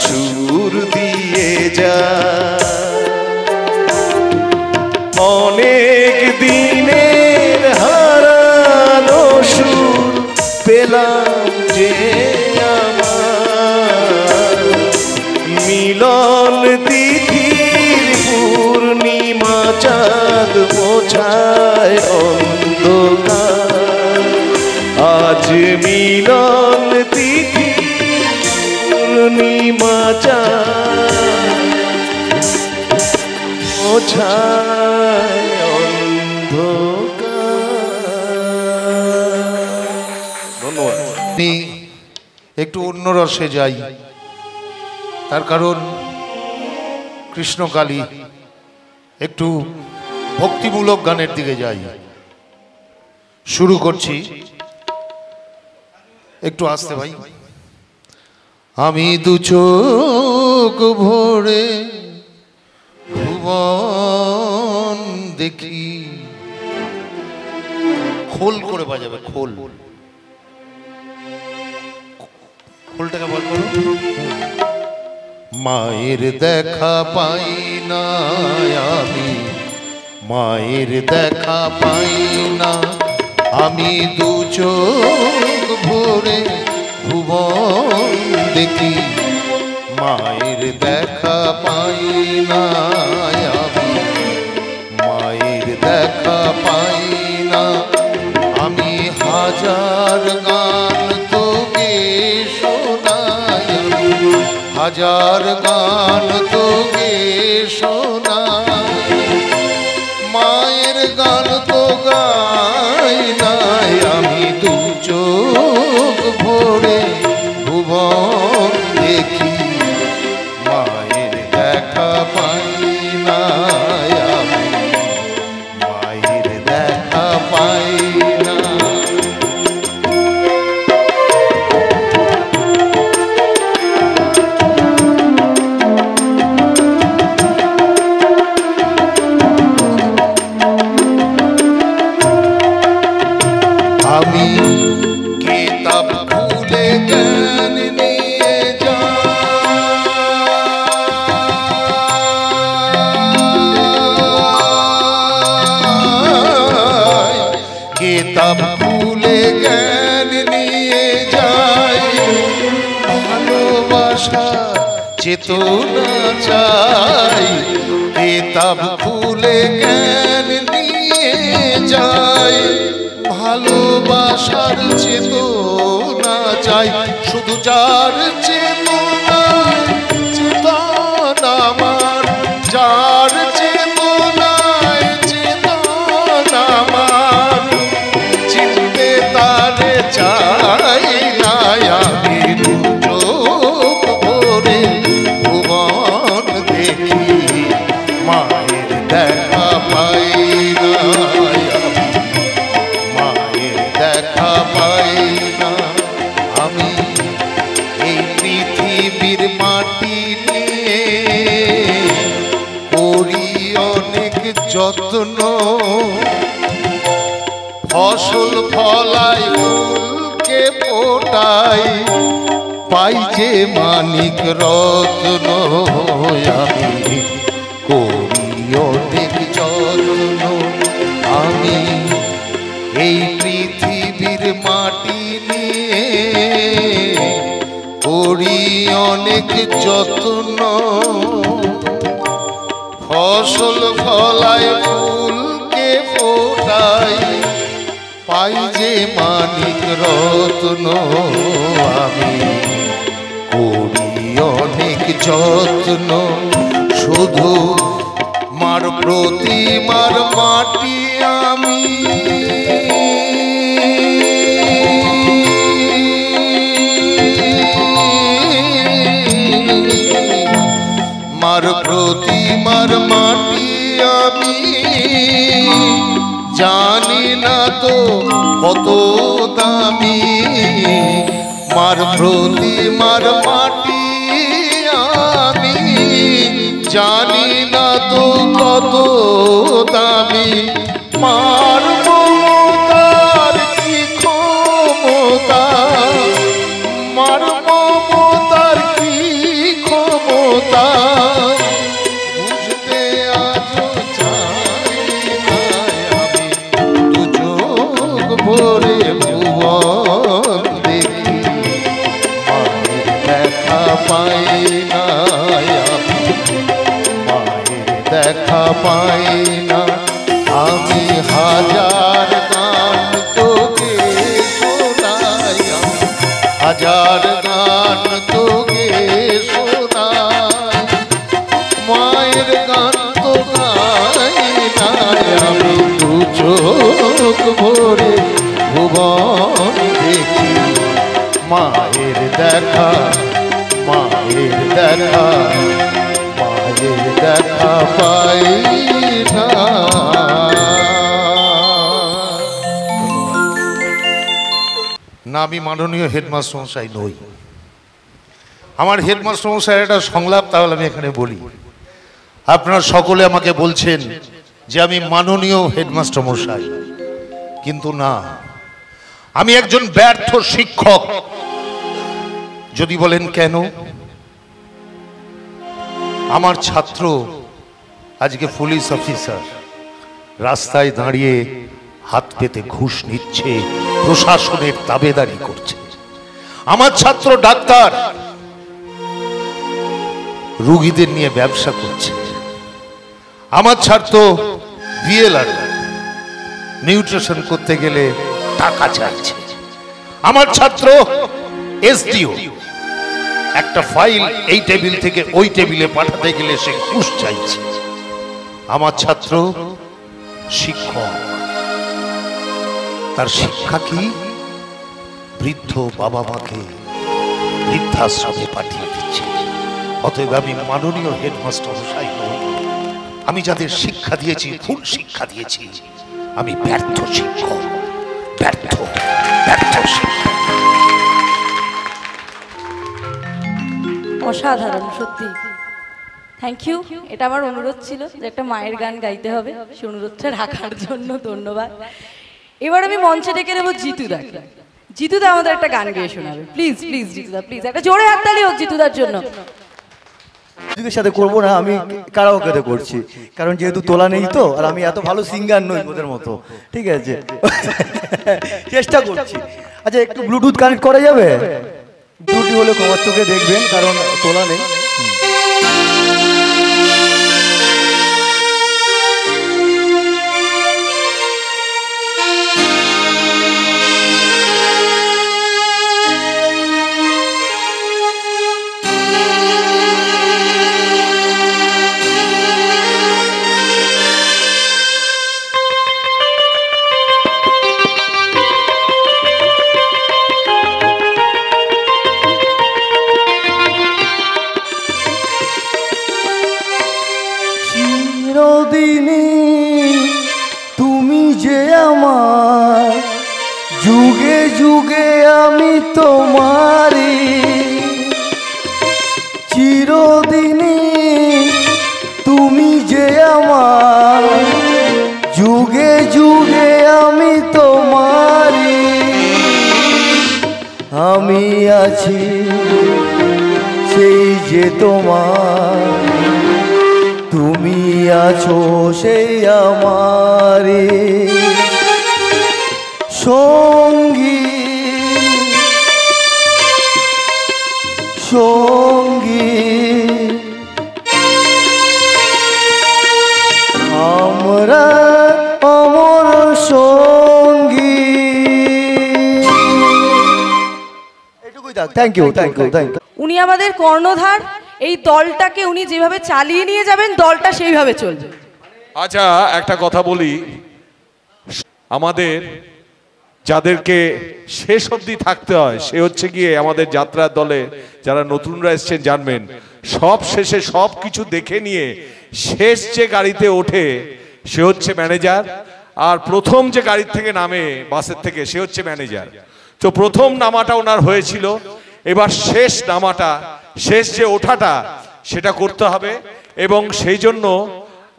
[SPEAKER 3] সুর দিয়ে যা অনেক দিনের হারানো সুর পেলাম যে আমার মিলন তিথির পূর্ণিমা চাঁদ মোছায় অন্ধকার। আজ মিলন তিথি পূর্ণিমা চাঁদ মোছায় অন্ধকার।
[SPEAKER 4] ধন্যবাদ।
[SPEAKER 3] আমি একটু অন্য রসে যাই, তার কারণ কৃষ্ণকালী একটু ভক্তিমূলক গানের দিকে যাই। শুরু করছি, একটু আসতে ভাই। আমি দু চোখ ভরে ভুবন দেখি। খোল করে বাজাবে, খোল, খোলটাকে বল করো। মায়ের দেখা পাই না আমি, মায়ের দেখা পাই না আমি, দু চোখ ভরে ভুবন দেখি। মায়ের দেখা পাই না আমি, মায়ের দেখা পাই হাজার গান তোকে শোনাই আমি, হাজার গান তোকে শোনাই, মায়ের গান তো গাই নাই আমি, দু চোখ ভরে ভুবন দেখি, মায়ের দেখা পাই নাই আমি, মায়ের দেখা পাই না। আমি কিতাব খুলে জ্ঞান নিয়ে যাই, কিতাব খুলে জ্ঞান নিয়ে যাই, ভালোবাসা চেতনা চাই, কিতাব খুলে জ্ঞান নিয়ে যাই, ভালোবাসার চেতনা চাই, শুধু যার চেতনায় চেতনা আমার, যার চেতনায় চেতনা আমার, চিনতে তারে চাই না আমি, দু চোখ ভরে ভুবন দেখি, মায়ের দেখা পাই না আমি, মায়ের দেখা পাই না আমি। এই পৃথিবীর মাটি নিয়ে করি অনেক যত্ন, ফসল ফলাই ফুলকে ফোটাই, পাই যে মানিক রত্ন, আমি করি অনেক যত্ন আমি। এই পৃথিবীর মাটি নিয়ে করি অনেক যত্ন, ফসল ফলাই ফুলকে ফোটাই, পাই যে মানিক রত্ন, আমি করি অনেক যত্ন, শুধু মার প্রতিমার মাটি আমি, মার প্রতিমার মাটি আমি, জানি না তো কত দামি, মার প্রতিমার মাটি আমি, জানি না তো কত দামি, মার মমতার কি ক্ষমতা, মার মমতার কি ক্ষমতা, বুঝতে আজও চাই না আমি, দু চোখ ভরে ভুবন দেখি, মায়ের দেখা পাই না আমি, মায়ের দেখা পাই না আমি, হাজার গান তোকে শোনাই আমি, হাজার গান তোকে শোনাই, মায়ের গান তো গাই নাই আমি, দু চোখ ভরে ভুবন দেখি, মায়ের দেখা, মায়ের দেখা, মায়ের দেখা পাই না। না, আমি মাননীয় হেডমাস্টার মশাই নই, আমার হেডমাস্টার মশাই একটা সংলাপ, তাহলে আমি এখানে বলি। আপনারা সকলে আমাকে বলছেন যে আমি মাননীয় হেডমাস্টার মশাই, কিন্তু না, আমি একজন ব্যর্থ শিক্ষক। যদি বলেন কেন, আমার ছাত্র আজকে পুলিশ অফিসার, রাস্তায় দাঁড়িয়ে হাত পেতে ঘুষ নিচ্ছে, প্রশাসনের তাবেদারি করছে। আমার ছাত্র ডাক্তার, রোগীদের নিয়ে ব্যবসা করছে। আমার ছাত্র বিএলআর, নিউট্রিশন করতে গেলে টাকা চাইছে। আমার ছাত্র এসডিও একটা ফাইল এই টেবিল থেকে ওই টেবিলে পাঠাতে গেলে সে ঘুষ চাইছে। আমার ছাত্র শিক্ষক, তার শিক্ষা কি? বৃদ্ধ বাবা মাকে বৃদ্ধাশ্রমে পাঠিয়ে দিচ্ছে। অতএব আমি মাননীয় হেডমাস্টার মশাই নই, আমি যাদের শিক্ষা দিয়েছি ভুল শিক্ষা দিয়েছি, আমি ব্যর্থ শিক্ষক, ব্যর্থ শিক্ষক।
[SPEAKER 1] অসাধারণ, সত্যি থ্যাংক ইউ। এটা আমার অনুরোধ ছিল যে একটা মায়ের গান গাইতে হবে, সে অনুরোধটা রাখার জন্য ধন্যবাদ। এবার আমি মঞ্চে ডেকে নেবো জিতুদাকে। জিতুদা আমাদের একটা গান গেয়ে শোনাবে, প্লিজ প্লিজ জিতুদা, প্লিজ একটা জোরে হাততালি হোক জিতুদার জন্য।
[SPEAKER 7] জিতুদের সাথে করবো না, আমি কারাওকেতে করছি, কারণ যেহেতু তোলা নেই তো, আর আমি এত ভালো সিঙ্গার নই ওদের মতো, ঠিক আছে? চেষ্টা করছি। আচ্ছা, একটু ব্লুটুথ কানেক্ট করা যাবে? ব্লুটুথ হলে কমার চোখে দেখবেন, কারণ তোলা নেই। চিরদিনই তুমি যে আমার, যুগে যুগে আমি তোমারই। চিরদিনই তুমি যে আমার, যুগে যুগে আমি তোমারই। আমি আছি সেই যে তোমার, তুমি আছো সেই আমারে সঙ্গী, সঙ্গী। আমরা অমর সঙ্গী। এটুকুই থাক। Thank you, thank you, thank you.
[SPEAKER 1] উনি আমাদের কর্ণধার, এই দলটাকে উনি যেভাবে চালিয়ে নিয়ে যাবেন দলটা সেইভাবে চলবে।
[SPEAKER 4] আচ্ছা, একটা কথা বলি, আমাদের যাদেরকে শেষ অবধি থাকতে হয় সে হচ্ছে গিয়ে আমাদের যাত্রার দলে যারা নতুনরা এসছেন জানবেন, সব শেষে সব কিছু দেখে নিয়ে শেষ যে গাড়িতে ওঠে সে হচ্ছে ম্যানেজার, আর প্রথম যে গাড়ির থেকে নামে বাসের থেকে সে হচ্ছে ম্যানেজার। তো প্রথম নামাটা ওনার হয়েছিল, এবার শেষ নামাটা, শেষ যে ওঠাটা সেটা করতে হবে। এবং সেই জন্য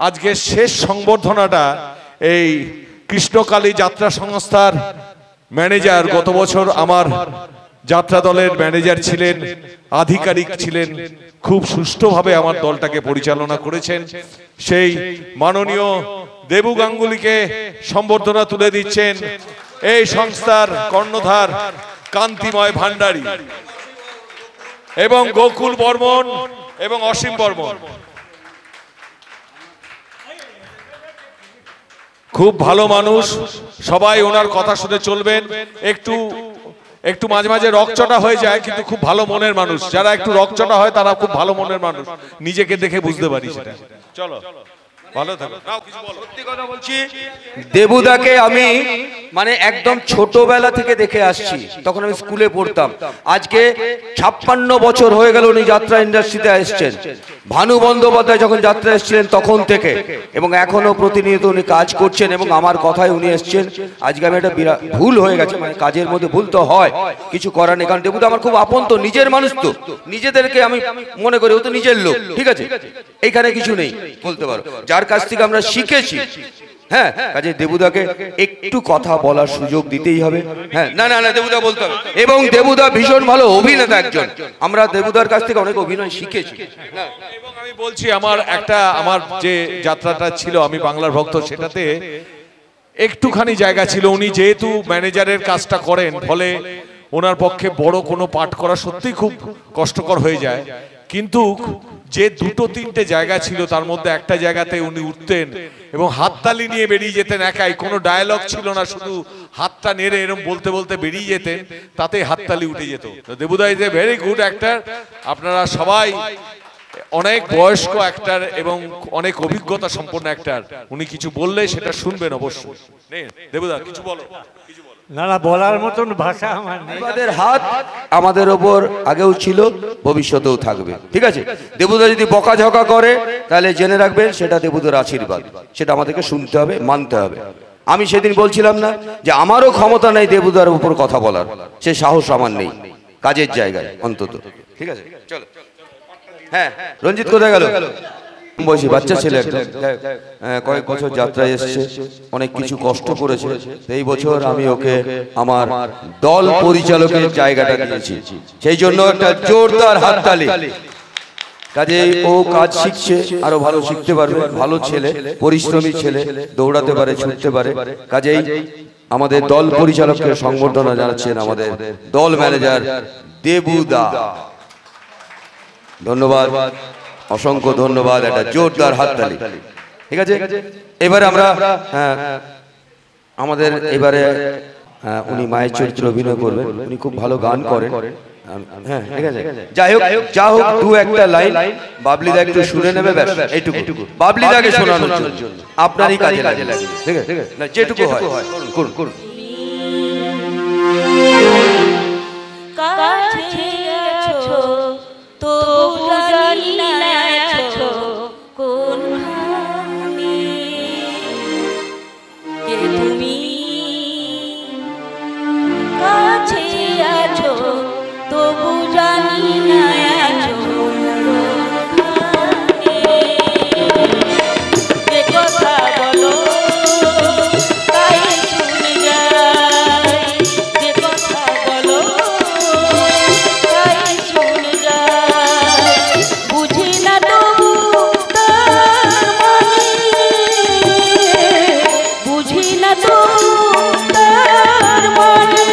[SPEAKER 4] আজকে শেষ সংবর্ধনাটা এই কৃষ্ণকালী যাত্রা সংস্থার ম্যানেজার, গত বছর আমার যাত্রা দলের ম্যানেজার ছিলেন, আধিকারিক ছিলেন, খুব সুষ্ঠুভাবে আমার দলটাকে পরিচালনা করেছেন, সেই মাননীয় দেবু গাঙ্গুলিকে সম্বর্ধনা তুলে দিচ্ছেন এই সংস্থার কর্ণধার কান্তিময় ভান্ডারী এবং গোকুল বর্মন এবং অসীম বর্মন। খুব ভালো মানুষ, সবাই ওনার কথা শুনে চলবেন। একটু মাঝে মাঝে রকচটা হয়ে যায়, কিন্তু খুব ভালো মনের মানুষ। যারা একটু রকচটা হয় তারা খুব ভালো মনের মানুষ, নিজেকে দেখে বুঝতে পারি সেটা। চলো, ভালো থাকো।
[SPEAKER 11] সত্যি কথা বলছি, দেবুদাকে আমি মানে একদম ছোটবেলা থেকে দেখে আসছি, তখন আমি স্কুলে পড়তাম। আজকে 56 বছর হয়ে গেল উনি যাত্রা ইন্ডাস্ট্রিতে এসেছেন। ভানু বন্দ্যোপাধ্যায় যখন যাত্রা এসেছিলেন তখন থেকে, এবং এখনো প্রতিনিয়ত উনি কাজ করছেন, এবং আমার কথায় উনি এসছেন। আজকে আমি একটা ভুল হয়ে গেছে, মানে কাজের মধ্যে ভুল তো হয়, কিছু করার নেই, কারণ দেবুদা আমার খুব আপন, তো নিজের মানুষ, তো নিজেদেরকে আমি মনে করি ও তো নিজের লোক, ঠিক আছে? এইখানে কিছু নেই বলতে পারো, যার কাছ থেকে আমরা শিখেছি। হ্যাঁ, কাজে দেবুদাকে একটু কথা বলার সুযোগ দিতেই হবে। হ্যাঁ, না না না, দেবুদা বলতে হবে। এবং দেবুদা ভীষণ ভালো অভিনেতা একজন, আমরা দেবুদার কাছ থেকে অনেক অভিনয় শিখেছি।
[SPEAKER 4] এবং আমি বলছি, আমার যে যাত্রাটা ছিল আমি বাংলার ভক্ত, সেটাতে একটুখানি জায়গা ছিল। উনি যেহেতু ম্যানেজারের কাজটা করেন, ফলে ওনার পক্ষে বড় কোনো পাঠ করা সত্যি খুব কষ্টকর হয়ে যায়, কিন্তু যে দুটো তিনটে জায়গা ছিল তার মধ্যে একটা জায়গাতে উনি উঠতেন এবং হাততালি নিয়ে বেরিয়ে যেতেন একাই, কোনো ডায়ালগ ছিল না, শুধু হাতটা নেড়ে এরকম বলতে বলতে বেরিয়ে যেতেন, তাতে হাততালি উঠে যেত। দেবুদা is a very good actor. আপনারা সবাই অনেক বয়স্ক অ্যাক্টর এবং অনেক অভিজ্ঞতা সম্পন্ন অ্যাক্টর, উনি কিছু বললে সেটা শুনবেন অবশ্যই। দেবুদা কিছু বলো।
[SPEAKER 12] না না, বলার মতন ভাষা আমার নেই।
[SPEAKER 11] আমাদের হাত আমাদের ওপর আগেও ছিল, ভবিষ্যতেও থাকবে, ঠিক আছে? দেবুদা যদি বকাঝকা করে তাহলে জেনে রাখবেন সেটা দেবুদার আশীর্বাদ, সেটা আমাদেরকে শুনতে হবে, মানতে হবে। আমি সেদিন বলছিলাম না যে আমারও ক্ষমতা নেই দেবুদার উপর কথা বলার, সে সাহস আমার নেই কাজের জায়গায় অন্তত, ঠিক আছে? চলো। হ্যাঁ, রঞ্জিত কোথায় গেল? বয়সী বাচ্চা ছেলে একদম, কয়েক বছর যাত্রায় এসছে, অনেক কিছু কষ্ট করেছে। এই বছর আমি ওকে আমার দল পরিচালকের জায়গাটা দিয়েছি, সেই জন্য একটা জোরদার হাততালি। কাজে ও কাজ শিখছে, আরো ভালো শিখতে পারবে, ভালো ছেলে, পরিশ্রমী ছেলে, দৌড়াতে পারে, ছুটতে পারে। কাজেই আমাদের দল পরিচালককে সংবর্ধনা জানাচ্ছেন আমাদের দল ম্যানেজার দেবুদা। ধন্যবাদ, অসংখ্য ধন্যবাদ, একটা জোরদার হাততালি, ঠিক আছে? এবারে আমরা আমাদের এবারে উনি মায়ের চরিত্রে অভিনয় করবেন, উনি খুব ভালো গান করেন। হ্যাঁ, ঠিক আছে। যাই হোক, যা হোক, দু একটা লাইন বাবলিদা একটু শুনে নেবে, ব্যাস এইটুকু। বাবলিদাকে শোনানোর জন্য আপনারই কাজে লাগে, ঠিক আছে? না, যেটুকু হয় করুন করুন।
[SPEAKER 13] কাছে আছো তবু জানি না আছো কোনখানে, কে তুমি? কাছে আছো তবু জানি না আছো কোনখানে, কে কথা বলো তাই শুনে যাই, যে কথা বলো তাই শুনে যাই, বুঝি না তবু তার মানে, বুঝি না তবু তার মানে,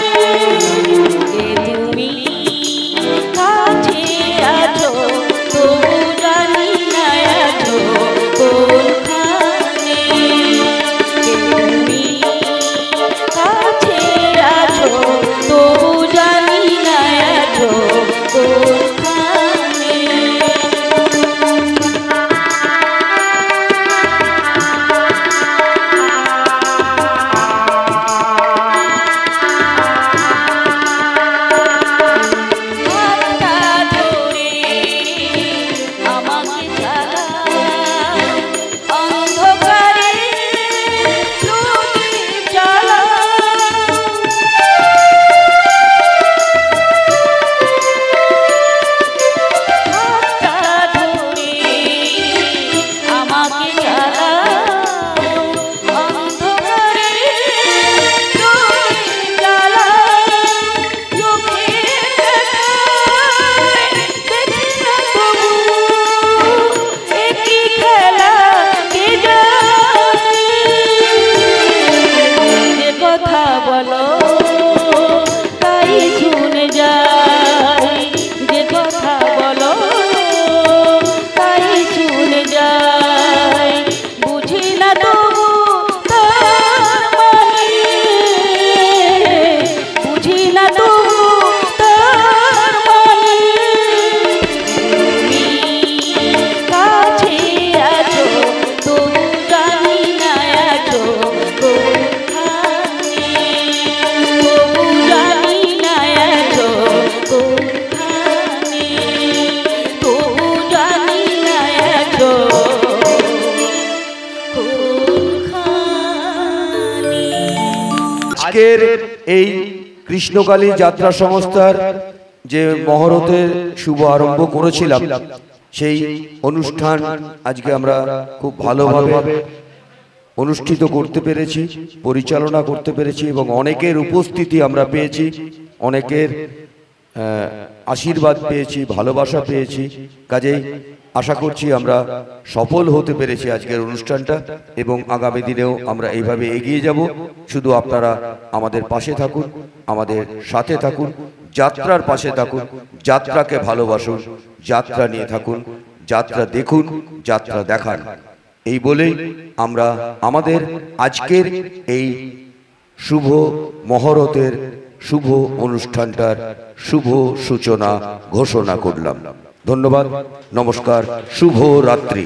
[SPEAKER 13] কে তুমি? কাছে আছো তবু জানি না আছো কোনখানে, কে তুমি? কাছে আছো তবু জানি না আছো কোনখানে। হাতটা ধরে আমাকে চালাও, অন্ধকারে প্রদীপ জ্বালাও, হাতটা ধরে আমাকে চালাও, অন্ধকারে প্রদীপ জ্বালাও, চোখের দেখায় দেখি না তবু একই খেলা কে জানে, যে কথা বলো তাই শুনে যাই, যে কথা বলো তাই শুনে যাই, বুঝি না তবু তার মানে, বুঝি না তবু তার মানে, তুমি কাছে আছো তবু জানি না আছো কোনখানে, তবু জানি না আছো কোনখানে, তবু জানি না আছো কোনখানে।
[SPEAKER 11] আজকের এই কৃষ্ণকালী যাত্রা সংস্থার যে মহরতের শুভ আরম্ভ করেছিলাম, সেই অনুষ্ঠান আজকে আমরা খুব ভালোভাবে অনুষ্ঠিত করতে পেরেছি, পরিচালনা করতে পেরেছি এবং অনেকের উপস্থিতি আমরা পেয়েছি, অনেকের আশীর্বাদ পেয়েছি, ভালোবাসা পেয়েছি। কাজেই আশা করছি আমরা সফল হতে পেরেছি আজকের অনুষ্ঠানটা এবং আগামী দিনেও আমরা এইভাবে এগিয়ে যাব। শুধু আপনারা আমাদের পাশে থাকুন, আমাদের সাথে থাকুন, যাত্রার পাশে থাকুন, যাত্রাকে ভালোবাসুন, যাত্রা নিয়ে থাকুন,
[SPEAKER 2] যাত্রা দেখুন, যাত্রা দেখান। এই বলেই আমরা আমাদের আজকের এই শুভ মহরতের শুভ অনুষ্ঠানটার শুভ সূচনা ঘোষণা করলাম। ধন্যবাদ, নমস্কার, শুভ রাত্রি।